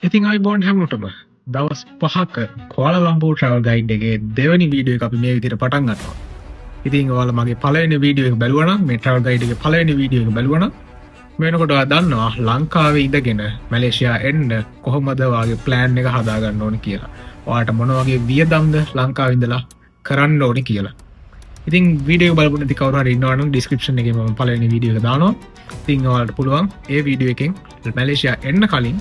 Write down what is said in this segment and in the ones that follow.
ඉතින් අයිබෝන් හැමෝටම දවස් 5ක කොයාලලම්පූර් ට්‍රැවල් ගයිඩ් එකේ දෙවැනි වීඩියෝ එක අපි මේ විදිහට පටන් ගන්නවා. ඉතින් ඔයාලා මගේ පළවෙනි වීඩියෝ එක බැලුවා නම් මේ ට්‍රැවල් ගයිඩ් එකේ පළවෙනි වීඩියෝ එක බැලුවා නම් වෙනකොට ඔයා දන්නවා ලංකාවේ ඉඳගෙන මැලේසියා එන්න කොහොමද ඔයාගේ ප්ලෑන් එක හදාගන්න ඕනේ කියලා. ඔයාලට මොන වගේ වියදම්ද ලංකාවේ ඉඳලා කරන්න ඕනේ කියලා. ඉතින් වීඩියෝ එක බලපු නැති කවුරු හරි ඉන්නවා නම් ඩිස්ක්‍රිප්ෂන් එකේ මම පළවෙනි වීඩියෝ එක දානවා. ඉතින් ඔයාලට පුළුවන් ඒ වීඩියෝ එකෙන් මැලේසියා එන්න කලින්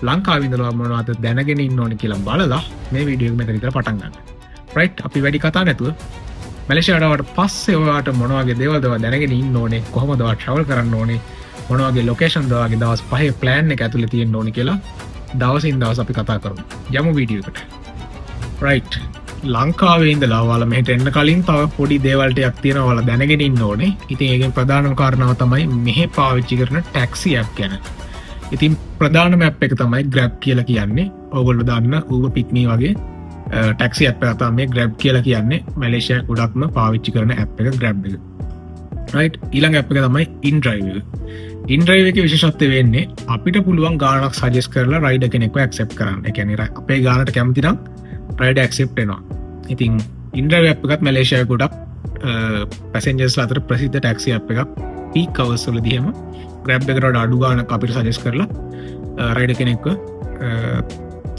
ලංකාවිදලා මොනවද දැනගෙන ඉන්න ඕනේ කියලා බලලා මේ වීඩියෝ එක මෙතන ඉඳලා පටන් ගන්න. රයිට් අපි වැඩි කතා නැතුව මැලේසියාවට ආවට පස්සේ ඔයාලට මොන වගේ දේවල්ද ඔයා දැනගෙන ඉන්න ඕනේ කොහොමද ඔයා ට්‍රැවල් කරන්න ඕනේ මොන වගේ ලොකේෂන්ද ඔයාගේ දවස් 5 ප්ලෑන් එක ඇතුලේ තියෙන්න ඕනේ කියලා දවසින් දවස් අපි කතා කරමු. යමු වීඩියෝ එකට. රයිට් ලංකාවේ ඉඳලා ඔයාලා මෙහෙට එන්න කලින් තව පොඩි දේවල් ටිකක් තියෙනවා ඔයාලා දැනගෙන ඉන්න ඕනේ. ඉතින් ඒකෙන් ප්‍රධානම කාරණාව තමයි මෙහෙ පාවිච්චි කරන ටැක්සි ඇප් ගැන. ඉතින් ප්‍රධාන මැප් එක තමයි Grab කියලා කියන්නේ. ඔයගොල්ලෝ දන්න Uber Pick Me වගේ ටැක්සි ඇප් එකක් තමයි Grab කියලා කියන්නේ. මැලේසියා ගොඩක්ම පාවිච්චි කරන ඇප් එක Grab එක. රයිට් ඊළඟ ඇප් එක තමයි InDrive එක. InDrive එකේ විශේෂත්වය වෙන්නේ අපිට පුළුවන් ගානක් සජෙස්ට් කරලා රයිඩර් කෙනෙක්ව ඇක්සෙප්ට් කරන්න. ඒ කියන්නේ අපේ ගානට කැමති නම් රයිඩර් ඇක්සෙප්ට් වෙනවා. ඉතින් InDrive ඇප් එකත් මැලේසියාවේ ගොඩක් පැසෙන්ජර්ස්ලා අතර ප්‍රසිද්ධ ටැක්සි ඇප් එකක්. පීක් අවර්ස් වලදී හැම Grab එකට වඩා අඩු ගානක් අපිට සජෙස්ට් කරලා රයිඩර් කෙනෙක්ව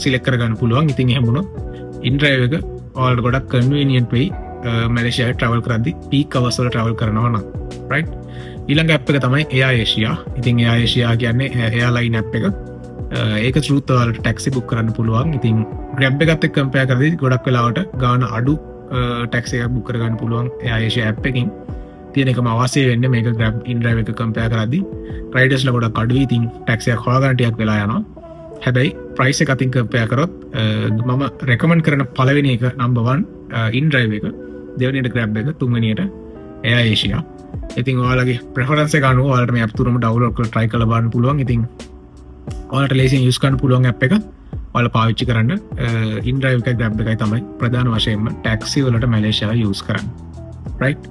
සිලෙක්ට් කරගන්න පුළුවන්. ඉතින් එහෙම වුණොත් InDrive එක ඔයාලට ගොඩක් කන්වීනියන්ට් වෙයි මැලේසියාවේ ට්‍රැවල් කරද්දී පීක් අවර්ස් වල ට්‍රැවල් කරනවා නම්. රයිට් ඊළඟ ඇප් එක තමයි Air Asia. ඉතින් Air Asia කියන්නේ එයාලයින් ඇප් එක. ඒක through ඔයාලට ටැක්සි බුක් කරන්න පුළුවන්. ඉතින් Grab එකත් එක්ක කම්පෙයාර් කරද්දී ගොඩක් වෙලාවට ගාන අඩු ටැක්සි එකක් බුක් කරගන්න පුළුවන් Air Asia ඇප් එකකින්. තියෙන එකම අවශ්‍ය වෙන්නේ මේක Grab InDrive එක කම්පෙයාර් කරද්දී රයිඩර්ස්ලා ගොඩක් අඩුයි. ඉතින් ටැක්සි එකක් හොයාගන්න ටිකක් වෙලා යනවා. හැබැයි ප්‍රයිස් එක අතින් කම්පෙයාර් කරොත් මම රෙකමන්ඩ් කරන පළවෙනි එක නම්බර් 1 InDrive එක, දෙවෙනියට Grab එක, තුන්වෙනියට Air Asia. ඉතින් ඔයාලගේ ප්‍රෙෆරන්ස් එක අනුව ඔයාලට මේ ඇප් තුනම ඩවුන්ලෝඩ් කරලා try කරලා බලන්න පුළුවන්. ඉතින් ඔයාලට ලේසියෙන් යූස් කරන්න පුළුවන් ඇප් එක ඔයාලා පාවිච්චි කරන්න InDrive එක Grab එකයි තමයි ප්‍රධාන වශයෙන්ම ටැක්සි වලට මැලේසියාව යූස් කරන්නේ. රයිට්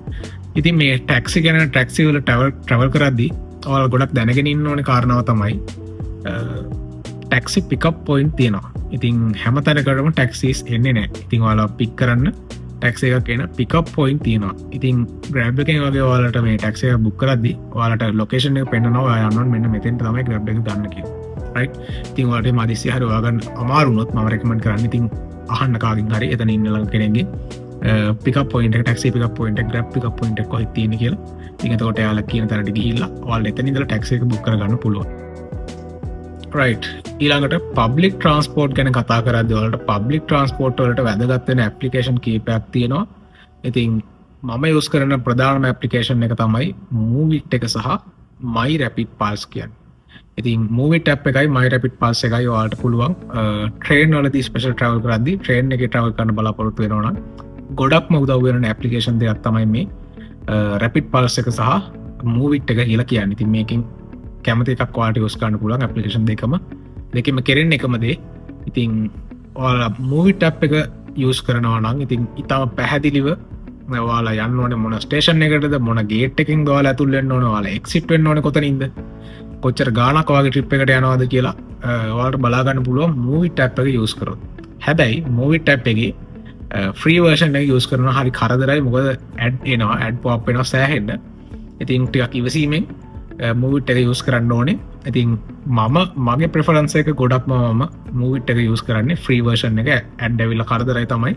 ඉතින් මේ ටැක්සි ගැන ටැක්සි වල ට්‍රැවල් කරද්දී ඔයාලා ගොඩක් දැනගෙන ඉන්න ඕනේ කාරණාව තමයි ටැක්සි පිකප් පොයින්ට් තියෙනවා. ඉතින් හැම තැනකටම ටැක්සිස් එන්නේ නැහැ. ඉතින් ඔයාලා පික් කරන්න ටැක්සි එකක් එන පිකප් පොයින්ට් තියෙනවා. ඉතින් Grab එකෙන් වගේ ඔයාලට මේ ටැක්සි එක බුක් කරද්දී ඔයාලට ලොකේෂන් එක පෙන්නනවා. ඔයා යන්න ඕනේ මෙන්න මෙතෙන්ට තමයි Grab එක ගන්න කියලා. රයිට් ඉතින් ඔයාලට මේ අදිස්සිය හරි හොයාගන්න අමාරු වුණොත් මම රෙකමන්ඩ් කරන්නේ ඉතින් අහන්න කාගෙන් හරි එතන ඉන්න ළඟ කෙනෙක්ගේ පිකප් පොයින්ට් එක ටැක්සි පිකප් පොයින්ට් එක Grab පිකප් පොයින්ට් එක කොහෙද තියෙන්නේ කියලා. ඉතින් එතකොට එයාලා කියන තැනට ගිහිල්ලා ඔයාලා එතන ඉඳලා ටැක්සි එක බුක් කරගන්න පුළුවන්. රයිට් ඊළඟට පබ්ලික් ට්‍රාන්ස්පෝර්ට් ගැන කතා කරද්දී ඔයාලට පබ්ලික් ට්‍රාන්ස්පෝර්ට් වලට වැදගත් වෙන ඇප්ලිකේෂන් කීපයක් තියෙනවා. ඉතින් මම යූස් කරන ප්‍රධානම ඇප්ලිකේෂන් එක තමයි Moveit එක සහ My Rapid Pulse කියන්නේ. ඉතින් Moveit app එකයි My Rapid Pulse එකයි ඔයාලට පුළුවන් ට්‍රේන් වලදී ස්පෙෂල් ට්‍රැවල් කරද්දී ට්‍රේන් එකේ ට්‍රැවල් කරන්න බලාපොරොත්තු වෙනවා නම් ගොඩක්ම උදව් වෙන ඇප්ලිකේෂන් දෙකක් තමයි මේ Rapid Pulse එක සහ Moveit එක කියලා කියන්නේ. ඉතින් මේකෙන් කැමති එකක් ඔයාලට යූස් කරන්න පුළුවන් ඇප්ලිකේෂන් දෙකම කෙරෙන්නේ එකම දේ. ඉතින් ඔයාලා Moveit app එක යූස් කරනවා නම් ඉතින් ඊටම පැහැදිලිව ඔයාලා යන්න ඕනේ මොන ස්ටේෂන් එකකටද මොන ගේට් එකකින්ද ඔයාලා ඇතුල් වෙන්න ඕනේ ඔයාලා එක්සිට් වෙන්න ඕනේ කොතනින්ද කොච්චර ගාණක් ඔයාගේ ට්‍රිප් එකට යනවද කියලා ඔයාලට බලා ගන්න පුළුවන් Moveit app එක යූස් කරොත්. හැබැයි Moveit app එකේ ෆ්‍රී වර්ෂන් එක යූස් කරනවා හරි කරදරයි. මොකද ඇඩ් එනවා ඇඩ් පොප් වෙනවා සෑහෙන්න. ඉතින් ටිකක් ඉවසීමෙන් Moveit එක යූස් කරන්න ඕනේ. ඉතින් මගේ ප්‍රෙෆරන්ස් එක ගොඩක්ම මම Moveit එක යූස් කරන්නේ ෆ්‍රී වර්ෂන් එක. ඇඩ් ඇවිල්ලා කරදරයි තමයි.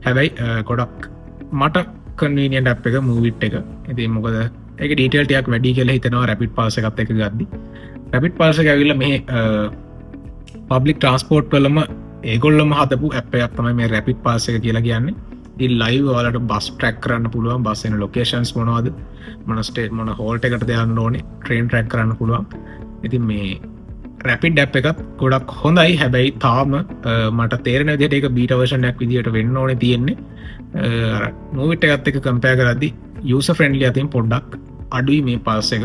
හැබැයි ගොඩක් මට කන්වීනියන්ට් ඇප් එක Moveit එක. ඉතින් මොකද ඒක ඩීටේල් ටිකක් වැඩි කියලා හිතනවා Rapid Pulse එකත් එක්ක ගද්දි. Rapid Pulse එක ඇවිල්ලා මේ පබ්ලික් ට්‍රාන්ස්පෝර්ට් වලම ඒගොල්ලොම හදපු ඇප් එකක් තමයි මේ Rapid Pulse එක කියලා කියන්නේ. ඉතින් ලයිව් ඔයාලට බස් ට්‍රැක් කරන්න පුළුවන්. බස් එන ලොකේෂන්ස් මොනවද මොන හෝල්ට් එකටද යන්න ඕනේ ට්‍රේන් ට්‍රැක් කරන්න පුළුවන්. ඉතින් මේ Rapid app එකත් ගොඩක් හොඳයි. හැබැයි තාම මට තේරෙන විදිහට ඒක බීටා වර්ෂන් එකක් විදිහට වෙන්න ඕනේ තියෙන්නේ. Moveit එකත් එක්ක කම්පෙයාර් කරද්දී යූසර් ෆ්‍රෙන්ඩ්ලි අතින් පොඩ්ඩක් අඩුයි මේ Pulse එක.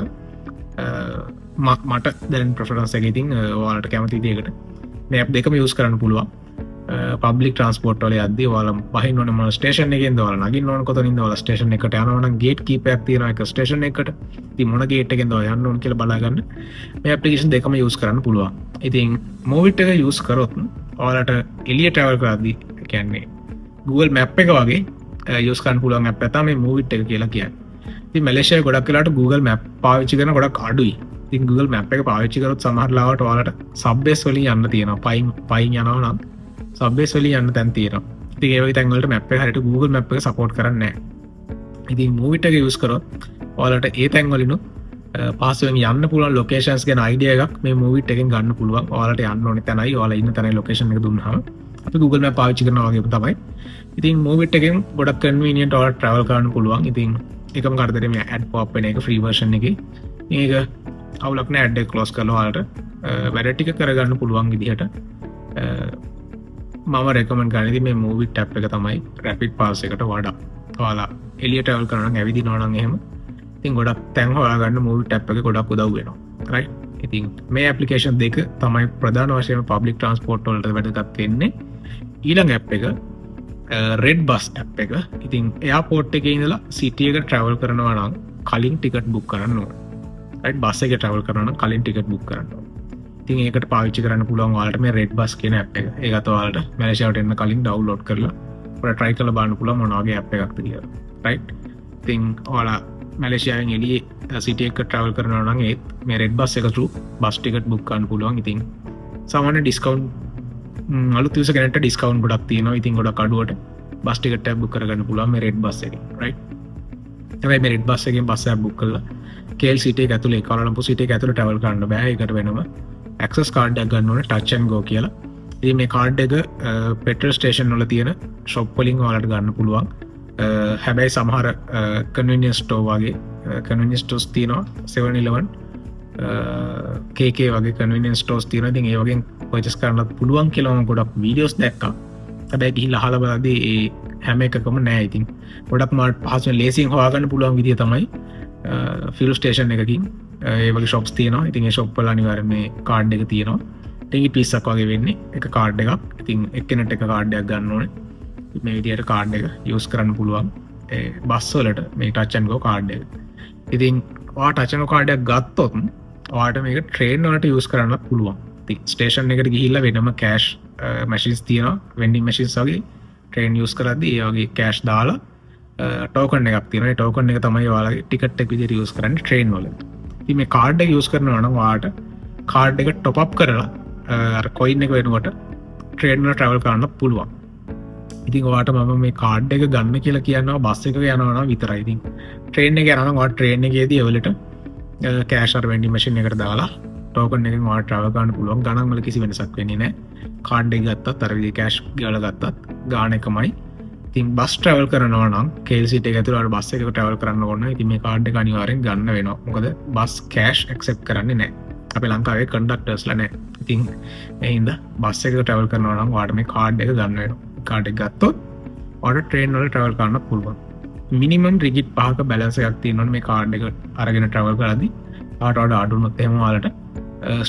මට දැන් ප්‍රෙෆරන්ස් එක ඉතින් ඔයාලට කැමති විදිහකට මේ ඇප් දෙකම යූස් කරන්න පුළුවන්. පබ්ලික් ට්‍රාන්ස්පෝර්ට් වල යද්දී ඔයාලා බහින්න ඕනේ මොන ස්ටේෂන් එකෙන්ද ඔයාලා නගින්න ඕනේ කොතනින්ද ඔයාලා ස්ටේෂන් එකට යනවා නම් ගේට් කීපයක් තියෙනවා එක ස්ටේෂන් එකකට. ඉතින් මොන ගේට් එකෙන්ද ඔයා යන්න ඕනේ කියලා බලා ගන්න මේ ඇප්ලිකේෂන් දෙකම යූස් කරන්න පුළුවන්. ඉතින් මූවිට් එක යූස් කරොත් ඔයාලට එළිය ට්‍රැවල් කරද්දී කියන්නේ Google Map එක වගේ යූස් කරන්න පුළුවන් ඇප් එක තමයි මූවිට් එක කියලා කියන්නේ. ඉතින් මැලේසියාවේ ගොඩක් වෙලාවට Google Map පාවිච්චි කරන ගොඩක් අඩුයි. ඉතින් Google Map එක පාවිච්චි කරොත් සමහර ලාවට ඔයාලට සබ්බේස් වලින් යන්න තියෙනවා. පයින් යනවා නම් සබ්බේස් වලින් යන්න තැන් තියෙනවා. ඉතින් ඒ වගේ තැන් වලට මැප් එක හරියට Google Map එක සපෝට් කරන්නේ නැහැ. ඉතින් මූවිට් එක යූස් කරොත් ඔයාලට ඒ තැන් වලිනුත් පහසුවෙන් යන්න පුළුවන් ලොකේෂන්ස් ගැන අයිඩියා එකක් මේ මූවිට් එකෙන් ගන්න පුළුවන්. ඔයාලට යන්න ඕනේ තැනයි ඔයාලා ඉන්න තැනයි ලොකේෂන් එක දුන්නාම අපි Google Map පාවිච්චි කරනවා වගේම තමයි. ඉතින් මූවිට් එකෙන් ගොඩක් කන්වීනියන්ට් ඔයාලට ට්‍රැවල් කරන්න පුළුවන්. ඉතින් එකම කරදරේ මේ ඇඩ් පොප් වෙන එක ෆ්‍රී වර්ෂන් එකේ. මේක අවුලක් නෑ ඇඩ් එක ක්ලෝස් කරලා ඔයාලට වැඩ ටික කරගන්න පුළුවන් විදිහට මම රෙකමන්ඩ් කරන්නේ ඉතින් මේ මූවිට් ඇප් එක තමයි රැපිඩ් පාස් එකට වඩා. ඔයාලා එළිය ට්‍රැවල් කරනවා නම් ඇවිදිනවා නම් එහෙම ඉතින් ගොඩක් තැන් හොයාගන්න මූවිට් ඇප් එක ගොඩක් උදව් වෙනවා. රයිට්. ඉතින් මේ ඇප්ලිකේෂන් දෙක තමයි ප්‍රධාන වශයෙන් පබ්ලික් ට්‍රාන්ස්පෝර්ට් වලට වැදගත් වෙන්නේ. ඊළඟ ඇප් එක රෙඩ් බස් ඇප් එක. ඉතින් එයාපෝට් එකේ ඉඳලා සිටි එක ට්‍රැවල් කරනවා නම් කලින් ටිකට් බුක් කරන්න ඕන. රයිට්. බස් එකේ ට්‍රැවල් කරනවා නම් කලින් ටිකට් බුක් කරන්න ඕන. ඉතින් ඒකට පාවිච්චි කරන්න පුළුවන් ඔයාලට මේ රෙඩ් බස් කියන ඇප් එක. ඒකත් ඔයාලට මැලේසියාවට එන්න කලින් ඩවුන්ලෝඩ් කරලා ඔයාලා try කරලා බලන්න පුළුවන් මොන වගේ ඇප් එකක්ද කියලා. රයිට්. ඉතින් ඔයාලා මැලේසියාවෙන් එළියේ සිටි එක ට්‍රැවල් කරනවා නම් ඒත් මේ රෙඩ් බස් එක through බස් ටිකට් බුක් කරන්න පුළුවන්. ඉතින් සාමාන්‍ය ඩිස්කවුන්ට් අලුත් යූසර් කෙනෙක්ට ඩිස්කවුන්ට් ගොඩක් තියෙනවා. ඉතින් ගොඩක් අඩුවට බස් ටිකට් එක බුක් කරගන්න පුළුවන් මේ රෙඩ් බස් එකෙන්. රයිට්. හැබැයි මේ රෙඩ් බස් එකෙන් බස් එක බුක් කරලා KL සිටි එක ඇතුලේ කෝලාලම්පුර් සිටි එක ඇතුලේ ට්‍රැවල් කරන්න බෑ. ඒකට වෙනම ඇක්සස් කාඩ් එකක් ගන්න ඕනේ ටච් ඇන්ඩ් ගෝ කියලා. ඉතින් මේ කාඩ් එක පෙට්‍රල් ස්ටේෂන් වල තියෙන ෂොප් වලින් ඔයාලට ගන්න පුළුවන්. හැබැයි සමහර කන්වීනියන්ස් ස්ටෝර් වගේ කන්වීනියන්ස් ස්ටෝර්ස් තියෙනවා 7-Eleven KK වගේ කන්වීනියන්ස් ස්ටෝර්ස් තියෙනවා. ඉතින් ඒ වගේ පර්චේස් කරන්නත් පුළුවන් කියලා මම ගොඩක් වීඩියෝස් දැක්කා. හැබැයි ගිහිල්ලා අහලා බලද්දී ඒ හැම එකකම නෑ. ඉතින් ගොඩක් මාත් පහසුවෙන් ලේසියෙන් හොයාගන්න පුළුවන් විදිය තමයි ෆිල් ස්ටේෂන් එකකින් ඒ වගේ ෂොප්ස් තියෙනවා. ඉතින් ඒ ෂොප් වල අනිවාර්යයෙන් මේ කාඩ් එක තියෙනවා. ටිකට් 20ක් වගේ වෙන්නේ එක කාඩ් එකක්. ඉතින් එක්කෙනෙක්ට එක කාඩ් එකක් ගන්න ඕනේ. මේ විදිහට කාඩ් එක යූස් කරන්න පුළුවන් ඒ බස් වලට මේ ටච් ඇන්ඩ් ගෝ කාඩ් එක. ඉතින් ඔයා ටච් ඇන්ඩ් ගෝ කාඩ් එකක් ගත්තොත් ඔයාට මේක ට්‍රේන් වලට යූස් කරන්න පුළුවන්. ඉතින් ස්ටේෂන් එකට ගිහිල්ලා වෙනම කෑෂ් මැෂින්ස් තියෙනවා වෙන්ඩින් මැෂින්ස් වගේ ට්‍රේන් යූස් කරද්දී ඒ වගේ කෑෂ් දාලා ටෝකන් එකක් තියෙනවා. ඒ ටෝකන් එක තමයි ඔයාලගේ ටිකට් එක විදිහට යූස් කරන්නේ ට්‍රේන් වල. ඉතින් මේ කාඩ් එක යූස් කරනවා නම් ඔයාට කාඩ් එක টොප් අප් කරලා අර කොයින් එක වෙනකොට ට්‍රේන් වල ට්‍රැවල් කරන්න පුළුවන්. ඉතින් ඔයාට මම මේ කාඩ් එක ගන්න කියලා කියනවා බස් එකක යනවා නම් විතරයි. ඉතින් ට්‍රේන් එක යනවා නම් ඔයාට ට්‍රේන් එකේදී එවලට කෑෂ් අර වෙන්ඩින් මැෂින් එකට දාලා ටෝකන් එකෙන් ඔයාට ට්‍රැවල් කරන්න පුළුවන්. ගණන් වල කිසි වෙනසක් වෙන්නේ නැහැ. කාඩ් එක ගත්තත් අර විදිහේ කෑෂ් ගාලා ගත්තත් ගාණ එකමයි. ඉතින් බස් ට්‍රැවල් කරනවා නම් KL සිටි එක ඇතුළේ බස් එකක ට්‍රැවල් කරන්න ඕන. ඉතින් මේ කාඩ් එක අනිවාර්යෙන් ගන්න වෙනවා. මොකද බස් කෑෂ් ඇක්සෙප්ට් කරන්නේ නැහැ. අපේ ලංකාවේ කන්ඩක්ටර්ස්ලා නැහැ. ඉතින් ඒ හින්දා බස් එකක ට්‍රැවල් කරනවා නම් ඔයාට මේ කාඩ් එක ගන්න වෙනවා. කාඩ් එක ගත්තොත් ඔයාට ට්‍රේන් වල ට්‍රැවල් කරන්න පුළුවන්. මිනිමම් රිගිට් 5ක බැලන්ස් එකක් තියෙනවනේ මේ කාඩ් එක අරගෙන ට්‍රැවල් කරද්දී. ආට වඩා අඩු වුණොත් එහෙම ඔයාලට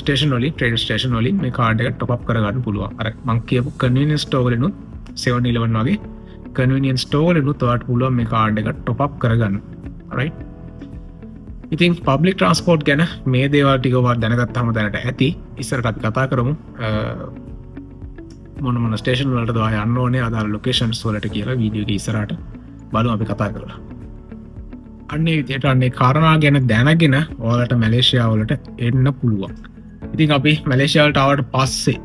ස්ටේෂන් වලින් ට්‍රේන් ස්ටේෂන් වලින් මේ කාඩ් එක টොප් අප් කරගන්න පුළුවන්. අර මම කියපු කන්වීනියන්ස් ස්ටෝර් වලිනුත් 7-Eleven වගේ කන්වීනියන්ස් ස්ටෝර් වලිනුත් ඔයාට පුළුවන් මේ කාඩ් එක টොප් අප් කරගන්න. රයිට්. ඉතින් පබ්ලික් ට්‍රාන්ස්පෝර්ට් ගැන මේ දේවල් ටික ඔයාලා දැනගත්තාම දැනට ඇති. ඉස්සරට අපි කතා කරමු මොන මොන ස්ටේෂන් වලටද ඔයා යන්න ඕනේ අදාළ ලොකේෂන්ස් වලට කියලා වීඩියෝ එකේ ඉස්සරහට බලමු අපි කතා කරලා. අන්නේ විදිහට අන්නේ කාරණා ගැන දැනගෙන ඔයාලට මැලේසියාව වලට එන්න පුළුවන්. ඉතින් අපි මැලේසියාවට ආවට පස්සේ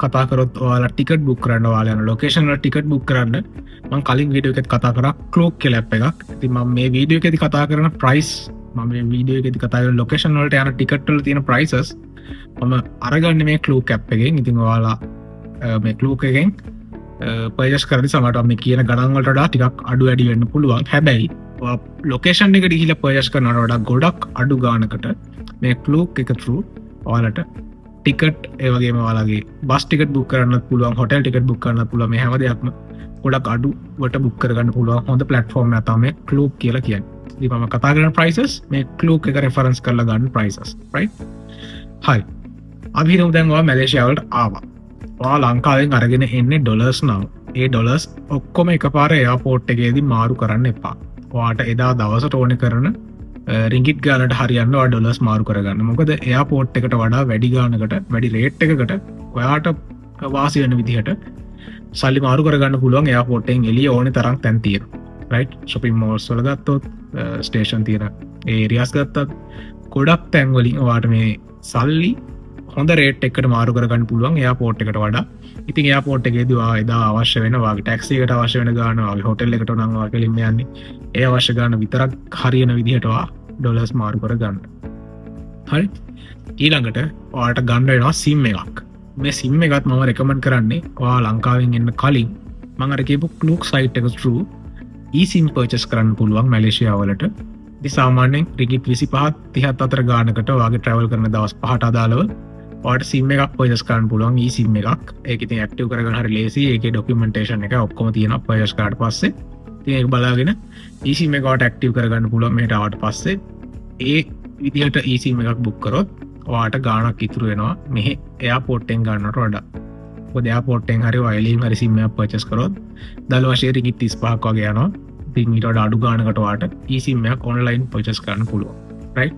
කතා කරොත් ඔයාලා ටිකට් බුක් කරන්න ඔයාලා යන ලොකේෂන් වල ටිකට් බුක් කරන්න මම කලින් වීඩියෝ එකෙත් කතා කරා ක්ලෝක් කියලා ඇප් එකක්. ඉතින් මම මේ වීඩියෝ එකේදී කතා කරන ප්‍රයිස් මම මේ වීඩියෝ එකේදී කතා කරන ලොකේෂන් වලට යන ටිකට් වල තියෙන ප්‍රයිසස් මම අරගන්නේ මේ ක්ලෝක් ඇප් එකෙන්. ඉතින් ඔයාලා මේ ක්ලෝක් එකෙන් පර්චේස් කරද්දී සමහරවිට මේ කියන ගණන් වලට වඩා ටිකක් අඩු වැඩි වෙන්න පුළුවන්. හැබැයි ලොකේෂන් එකට ගිහිල්ලා පර්චේස් කරනවට වඩා ගොඩක් අඩු ගානකට මේ ක්ලෝක් එක through ඔයාලට ටිකට් ඒ වගේම ඔයාලගේ බස් ටිකට් බුක් කරන්නත් පුළුවන්, හොටෙල් ටිකට් බුක් කරන්නත් පුළුවන්. මේ හැම දෙයක්ම ගොඩක් අඩුවට බුක් කරගන්න පුළුවන් හොඳ ප්ලැට්ෆෝම් එකක් තමයි ක්ලෝක් කියලා කියන්නේ. ඉතින් මම කතා කරන ප්‍රයිසස් මේ ක්ලෝක් එක රෙෆරන්ස් කරලා ගන්න ප්‍රයිසස්. රයිට්. හරි. අපි හිතමු දැන් ඔයා මැලේසියාව වලට ආවා. ඔයා ලංකාවෙන් අරගෙන එන්නේ ඩොලර්ස් නම් ඒ ඩොලර්ස් ඔක්කොම එකපාර එයාපෝට් එකේදී මාරු කරන්න එපා. ඔයාට එදා දවසට ඕනේ කරන රිංගිත් ගානට හරියන්න ඩොලර්ස් මාරු කරගන්න. මොකද එයාපෝට් එකට වඩා වැඩි ගානකට වැඩි රේට් එකකට ඔයාට වාසි වෙන විදිහට සල්ලි මාරු කරගන්න පුළුවන් එයාපෝට්ටෙන් එළිය ඕනේ තරම් තැන් තියෙනවා. රයිට් shopping malls වල ගත්තොත් ස්ටේෂන් තියෙන ඒරියාස් ගත්තත් ගොඩක් තැන් වලින් ඔයාට මේ සල්ලි හොඳ රේට් එකකට මාරු කරගන්න පුළුවන් එයාපෝට් එකට වඩා. ඉතින් එයාපෝට් එකේදී ඔයා එදා අවශ්‍ය වෙන වාගේ ටැක්සි එකට අවශ්‍ය වෙන ගාන වාගේ හෝටල් එකට නම් ඔයා කෙලින්ම යන්නේ ඒ අවශ්‍ය ගාන විතරක් හරියන විදිහට ඔයා ඩොලර්ස් මාරු කරගන්න. හරි. ඊළඟට ඔයාට ගන්න වෙනවා SIM එකක්. මේ SIM එකත් මම රෙකමන්ඩ් කරන්නේ ඔයා ලංකාවෙන් එන්න කලින් මම අර කියපු Klook site එක through eSIM purchase කරන්න පුළුවන් මැලේසියාව වලට. ඉතින් සාමාන්‍යයෙන් රිගිට් 25 30 අතර ගානකට ඔයාගේ travel කරන දවස් 5ට අදාළව ඔයාට SIM එකක් purchase කරන්න පුළුවන් eSIM එකක්. ඒක ඉතින් active කරගන්න හරි ලේසි. ඒකේ documentation එක ඔක්කොම තියෙනවා purchase කරාට පස්සේ. ඉතින් ඒක බලාගෙන eSIM එක ඔයාට active කරගන්න පුළුවන් මෙහෙට ආවට පස්සේ. ඒ විදිහට eSIM එකක් book කරොත් ඔයාට ගානක් ඉතුරු වෙනවා මෙහෙ එයාපෝට් එකෙන් ගන්නට වඩා. මොකද එයාපෝට් එකෙන් හරි ඔයලින් හරි SIM එකක් purchase කරොත් දල වශයෙන් රිගිට් 35ක් වගේ යනවා. ඉතින් ඊට වඩා අඩු ගානකට ඔයාට eSIM එකක් online purchase කරන්න පුළුවන්. right?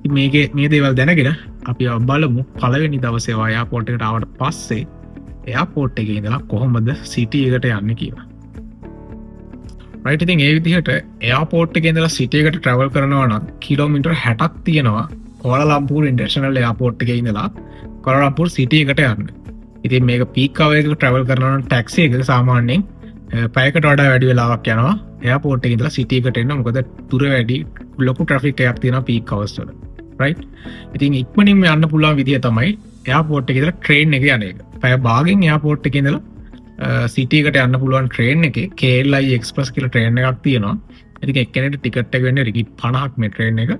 ඉතින් මේ දේවල් දැනගෙන අපි බලමු පළවෙනි දවසේ එයාපෝට් එකට ආවට පස්සේ එයාපෝට් එකේ ඉඳලා කොහොමද සිටි එකට යන්නේ කියලා. right? ඉතින් ඒ විදිහට එයාපෝට් එකේ ඉඳලා සිටි එකට travel කරනවා නම් කිලෝමීටර් 60ක් තියෙනවා කොලාලම්පූර් ඉන්ටර්නැෂනල් එයාපෝට් එකේ ඉඳලා කොලාලම්පූර් සිටි එකට යන්න. ඉතින් මේක පීක් අවර් එකක travel කරනවා නම් ටැක්සි එකක සාමාන්‍යයෙන් පැයකට වඩා වැඩි වෙලාවක් යනවා එයාපෝට් එකේ ඉඳලා සිටි එකට එන්න. මොකද දුර වැඩි ලොකු ට්‍රැෆික් එකක් තියෙනවා පීක් අවර්ස් වල. right? ඉතින් ඉක්මනින්ම යන්න පුළුවන් විදිය තමයි එයාපෝට් එකේ ඉඳලා ට්‍රේන් එක යන එක. පැය භාගෙන් එයාපෝට් එකේ ඉඳලා සිටි එකට යන්න පුළුවන් ට්‍රේන් එකේ KLI එක්ස්ප්‍රස් කියලා ට්‍රේන් එකක් තියෙනවා. ඉතින් එක්කෙනෙක්ට ටිකට් එක වෙන්නේ රිගිට් 50ක් මේ ට්‍රේන් එක.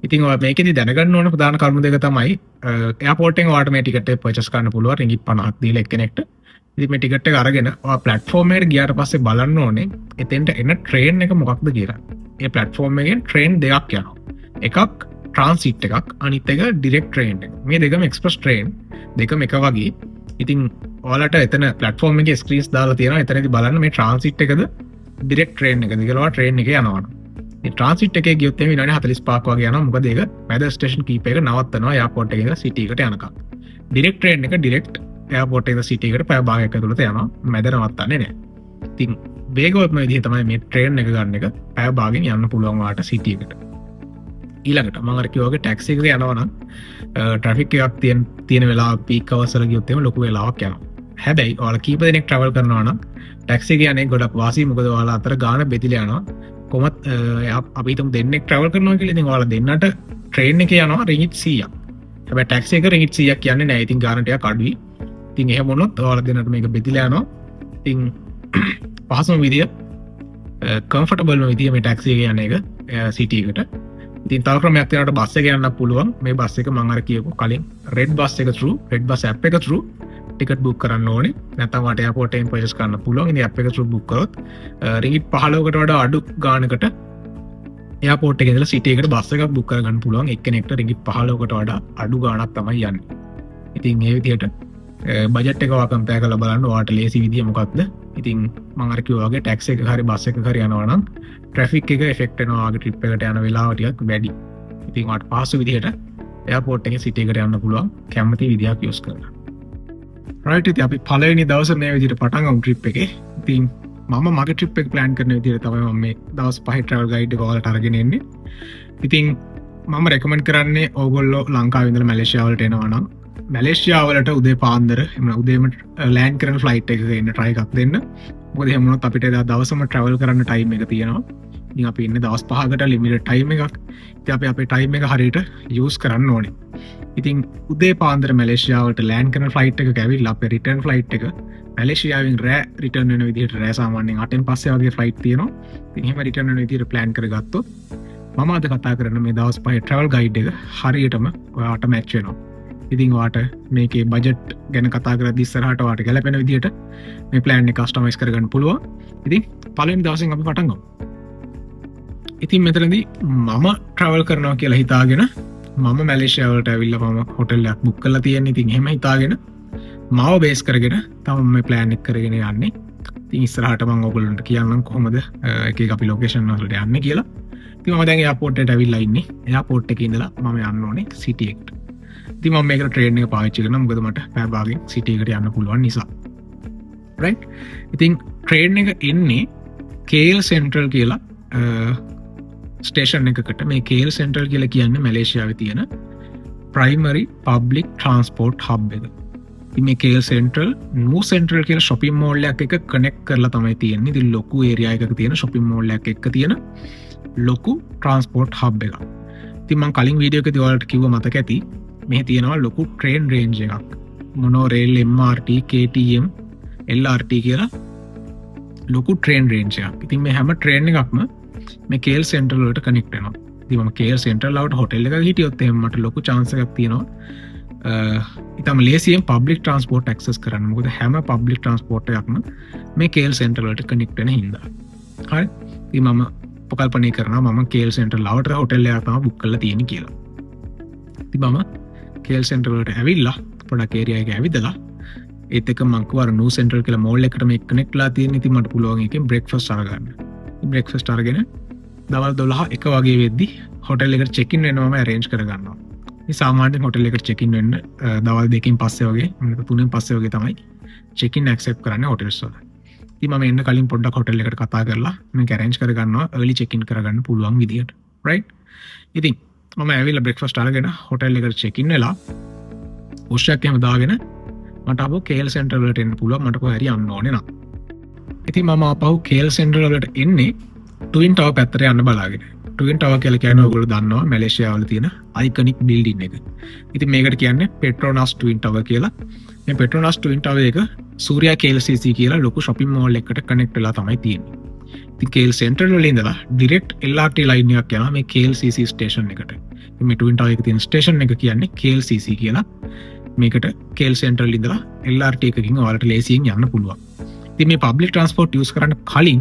ඉතින් ඔයා මේකෙදි දැනගන්න ඕන ප්‍රධාන කරුණු දෙක තමයි එයාපෝට් එකෙන් ඔයාට මේ ටිකට් එක පර්චේස් කරන්න පුළුවන් රිගිට් 50ක් දීලා එක්කෙනෙක්ට. ඉතින් මේ ටිකට් එක අරගෙන ඔයා ප්ලැට්ෆෝම් එකට ගියාට පස්සේ බලන්න ඕනේ එතෙන්ට එන ට්‍රේන් එක මොකක්ද කියලා. ඒ ප්ලැට්ෆෝම් එකෙන් ට්‍රේන් දෙකක් යනවා. එකක් ට්‍රාන්සිට් එකක් අනිත් එක ඩිරෙක්ට් ට්‍රේන් එක. මේ දෙකම එක්ස්ප්‍රස් ට්‍රේන් දෙකම එක වගේ. ඉතින් ඔයාලට එතන ප්ලැට්ෆෝම් එකේ ස්ක්‍රීන්ස් දාලා තියෙනවා. එතනදී බලන්න මේ ට්‍රාන්සිට් එකද ඩිරෙක්ට් ට්‍රේන් එකද කියලා ඔයා ට්‍රේන් එකේ යනවා. ට්‍රන්සිට් එක ගියොත් එමේ විනාඩි 45ක් වගේ යනවා. මොකද ඒක මැද ස්ටේෂන් කීප එක නවත්තනවා එයාපෝට් එකේ ඉඳලා සිටි එකට යනකම්. ඩිරෙක්ට් ට්‍රේන් එක ඩිරෙක්ට් එයාපෝට් එකේ ඉඳලා සිටි එකට පැය භාගයක් ඇතුළත යනවා. මැද නවත්තන්නේ නැහැ. ඉතින් වේගවත්ම විදිහ තමයි මේ ට්‍රේන් එක ගන්න එක. පැය භාගෙන් යන්න පුළුවන් වාට සිටි එකට. ඊළඟට මම අර කිව්වා වගේ ටැක්සි එකක යනවා නම් ට්‍රැෆික් එකක් තියෙන වෙලාව පීක් අවර්ස් වල ගියොත් එමේ ලොකු වෙලාවක් යනවා. හැබැයි ඔයාලා කීප දෙනෙක් travel කරනවා නම් ටැක්සි එක යන්නේ ගොඩක් වාසි. මොකද ඔයාලා අතර ගාන බෙදිලා යනවා. කොමත් අපි හිතමු දෙන්නෙක් travel කරනවා කියලා. ඉතින් ඔයාලා දෙන්නට ට්‍රේන් එකේ යනවා රිගිට් 100ක්. හැබැයි ටැක්සි එක රිගිට් 100ක් කියන්නේ නැහැ. ඉතින් ගාන ටිකක් අඩුයි. ඉතින් එහෙම වුණොත් ඔයාලා දෙන්නට මේක බෙදිලා යනවා. ඉතින් පහසුම විදිය කම්ෆර්ටබල් විදිය මේ ටැක්සි එකේ යන එක සිටි එකට. ඉතින් තව ක්‍රමයක් තියෙනවට බස් එක යන්න පුළුවන්. මේ බස් එක මම අර කියපු කලින් රෙඩ් බස් එක through රෙඩ් බස් app එක through ටිකට් බුක් කරන්න ඕනේ. නැත්නම් වාට එයාපෝට් එකෙන් පර්චේස් කරන්න පුළුවන්. ඉතින් app එක through බුක් කරොත් රිගිට් 15කට වඩා අඩු ගානකට එයාපෝට් එකේ ඉඳලා සිටි එකට බස් එකක් බුක් කරගන්න පුළුවන්. එක්කෙනෙක්ට රිගිට් 15කට වඩා අඩු ගාණක් තමයි යන්නේ. ඉතින් මේ විදිහට බජට් එක ඔයා කම්පෙයාර් කරලා බලන්න ඔයාට ලේසි විදිය මොකක්ද. ඉතින් මම අර කිව්වා වගේ ටැක්සි එක හරි බස් එකක හරි යනවා නම් ට්‍රැෆික් එක එෆෙක්ට් වෙනවා. ඔයාගේ ට්‍රිප් එකට යන වෙලාව ටිකක් වැඩි. ඉතින් ඔයාට පහසු විදිහට එයාපෝට් එකේ සිටි එකට යන්න පුළුවන් කැමති විදියක් යූස් කරලා. right? ඉතින් අපි පළවෙනි දවසේ මේ විදිහට පටන් ගමු ට්‍රිප් එකේ. ඉතින් මම මගේ ට්‍රිප් එක ප්ලෑන් කරන විදිහට තමයි මම මේ දවස් 5 travel guide එක ඔයාලට අරගෙන එන්නේ. ඉතින් මම රෙකමන්ඩ් කරන්නේ ඕගොල්ලෝ ලංකාවේ ඉඳලා මැලේසියාව වලට එනවා නම් මැලේසියාව වලට උදේ පාන්දර එහෙම උදේම ලෑන්ඩ් කරන ෆ්ලයිට් එකක එන්න try එකක් දෙන්න. මොකද එහෙම වුණොත් අපිට එදා දවසම travel කරන්න time එක තියෙනවා. ඉතින් අපි ඉන්නේ දවස් 5කට limited time එකක්. ඉතින් අපි අපේ time එක හරියට use කරන්න ඕනේ. ඉතින් උදේ පාන්දර මැලේසියාවට ලෑන්ඩ් කරන ෆ්ලයිට් එකක ඇවිල්ලා අපේ රිටර්න් ෆ්ලයිට් එක මැලේසියාවෙන් රෑ රිටර්න් වෙන විදිහට රෑ සාමාන්‍යයෙන් 8න් පස්සේ වගේ ෆ්ලයිට් තියෙනවා. ඉතින් එහෙම රිටර්න් වෙන විදිහට ප්ලෑන් කරගත්තොත් මම අද කතා කරන මේ දවස් 5 travel guide එක හරියටම ඔයාට මැච් වෙනවා. ඉතින් ඔයාට මේකේ බජට් ගැන කතා කරද්දී ඉස්සරහට ඔයාට ගැලපෙන විදිහට මේ ප්ලෑන් එක කස්ටමයිස් කරගන්න පුළුවන්. ඉතින් පළවෙනි දවසෙන් අපි පටන් ගමු. ඉතින් මෙතනදී මම travel කරනවා කියලා හිතාගෙන මම මැලේසියාවලට ඇවිල්ලා මම හොටෙල් එකක් බුක් කරලා තියෙනවා. ඉතින් එහෙම හිතාගෙන මාව බේස් කරගෙන තමයි මේ ප්ලෑන් එක කරගෙන යන්නේ. ඉතින් ඉස්සරහට මම ඔයගොල්ලන්ට කියන්නම් කොහොමද එක එක අපි ලොකේෂන් වලට යන්නේ කියලා. ඉතින් මම දැන් එයාපෝට් එකට ඇවිල්ලා ඉන්නේ. එයාපෝට් එකේ ඉඳලා මම යන්න ඕනේ සිටි එකට. ඉතින් මම මේකට ට්‍රේන් එක පාවිච්චි කරනවා මොකද මට පැය භාගයෙන් සිටි එකට යන්න පුළුවන් නිසා. රයිට්. ඉතින් ට්‍රේන් එක එන්නේ KL Central කියලා ස්ටේෂන් එකකට. මේ KL Central කියලා කියන්නේ මැලේසියාවේ තියෙන primary public transport hub එක. ඉතින් මේ KL Central New Central කියලා shopping mall එකක් එක connect කරලා තමයි තියෙන්නේ. ඉතින් ලොකු area එකක තියෙන shopping mall එකක් එක්ක තියෙන ලොකු transport hub එකක්. ඉතින් මම කලින් වීඩියෝ එකදී ඔයාලට කිව්ව මතක ඇති මෙහි තියෙනවා ලොකු train range එකක්. monorail, MRT, KTM, LRT කියලා ලොකු train range එකක්. ඉතින් මේ හැම train එකක්ම මේ KL Central වලට connect වෙනවා. ඉතින් මම KL Central ආවට hotel එකක හිටියොත් එහෙනම් මට ලොකු chance එකක් තියෙනවා. ඉතම ලේසියෙන් public transport access කරන්න. මොකද හැම public transport එකක්ම මේ KL Central වලට connect වෙන හින්දා. හරි. ඉතින් මම උපකල්පනය කරනවා මම KL Central ආවට hotel එකක් තමයි book කරලා තියෙන්නේ කියලා. ඉතින් මම KL Central වලට ඇවිල්ලා පොඩක් area එක ඇවිදලා ඒත් එක මං කිව්වා New Central කියලා mall එකට මේ connect වෙලා තියෙන. ඉතින් මට පුළුවන් එකෙන් breakfast අරගන්න. breakfast අරගෙන දවල් 12 වගේ වෙද්දි hotel එකට check in වෙනවා මම arrange කරගන්නවා. මේ සාමාන්‍යයෙන් hotel එකට check in වෙන්න දවල් 2කින් පස්සේ වගේ මොකද 3න් පස්සේ වගේ තමයි check in accept කරන්නේ hotels වල. ඉතින් මම එන්න කලින් පොඩ්ඩක් hotel එකට කතා කරලා මේක arrange කරගන්නවා early check in කරගන්න පුළුවන් විදියට. right. ඉතින් මම ඇවිල්ලා breakfast අරගෙන hotel එකට check in වෙලා wash එකක් එහෙම දාගෙන මට ආපහු KL Central වලට එන්න පුළුවන් මට කොහේ හරි යන්න ඕනේ නම්. ඉතින් මම ආපහු KL Central වලට එන්නේ Twin Tower පැත්තට යන්න බලාගෙන. Twin Tower කියලා කියන්නේ ඔයගොල්ලෝ දන්නවා මැලේසියාවල තියෙන iconic building එක. ඉතින් මේකට කියන්නේ Petronas Twin Tower කියලා. මේ Petronas Twin Tower එක Surya KLCC කියලා ලොකු shopping mall එකකට connect වෙලා තමයි තියෙන්නේ. ඉතින් KL Central වල ඉඳලා direct LRT line එකක් යනවා මේ KLCC station එකට. ඉතින් මේ Twin Tower එකේ තියෙන station එක කියන්නේ KLCC කියලා. මේකට KL Central ඉඳලා LRT එකකින් ඔයාලට ලේසියෙන් යන්න පුළුවන්. ඉතින් මේ public transport use කරන්න කලින්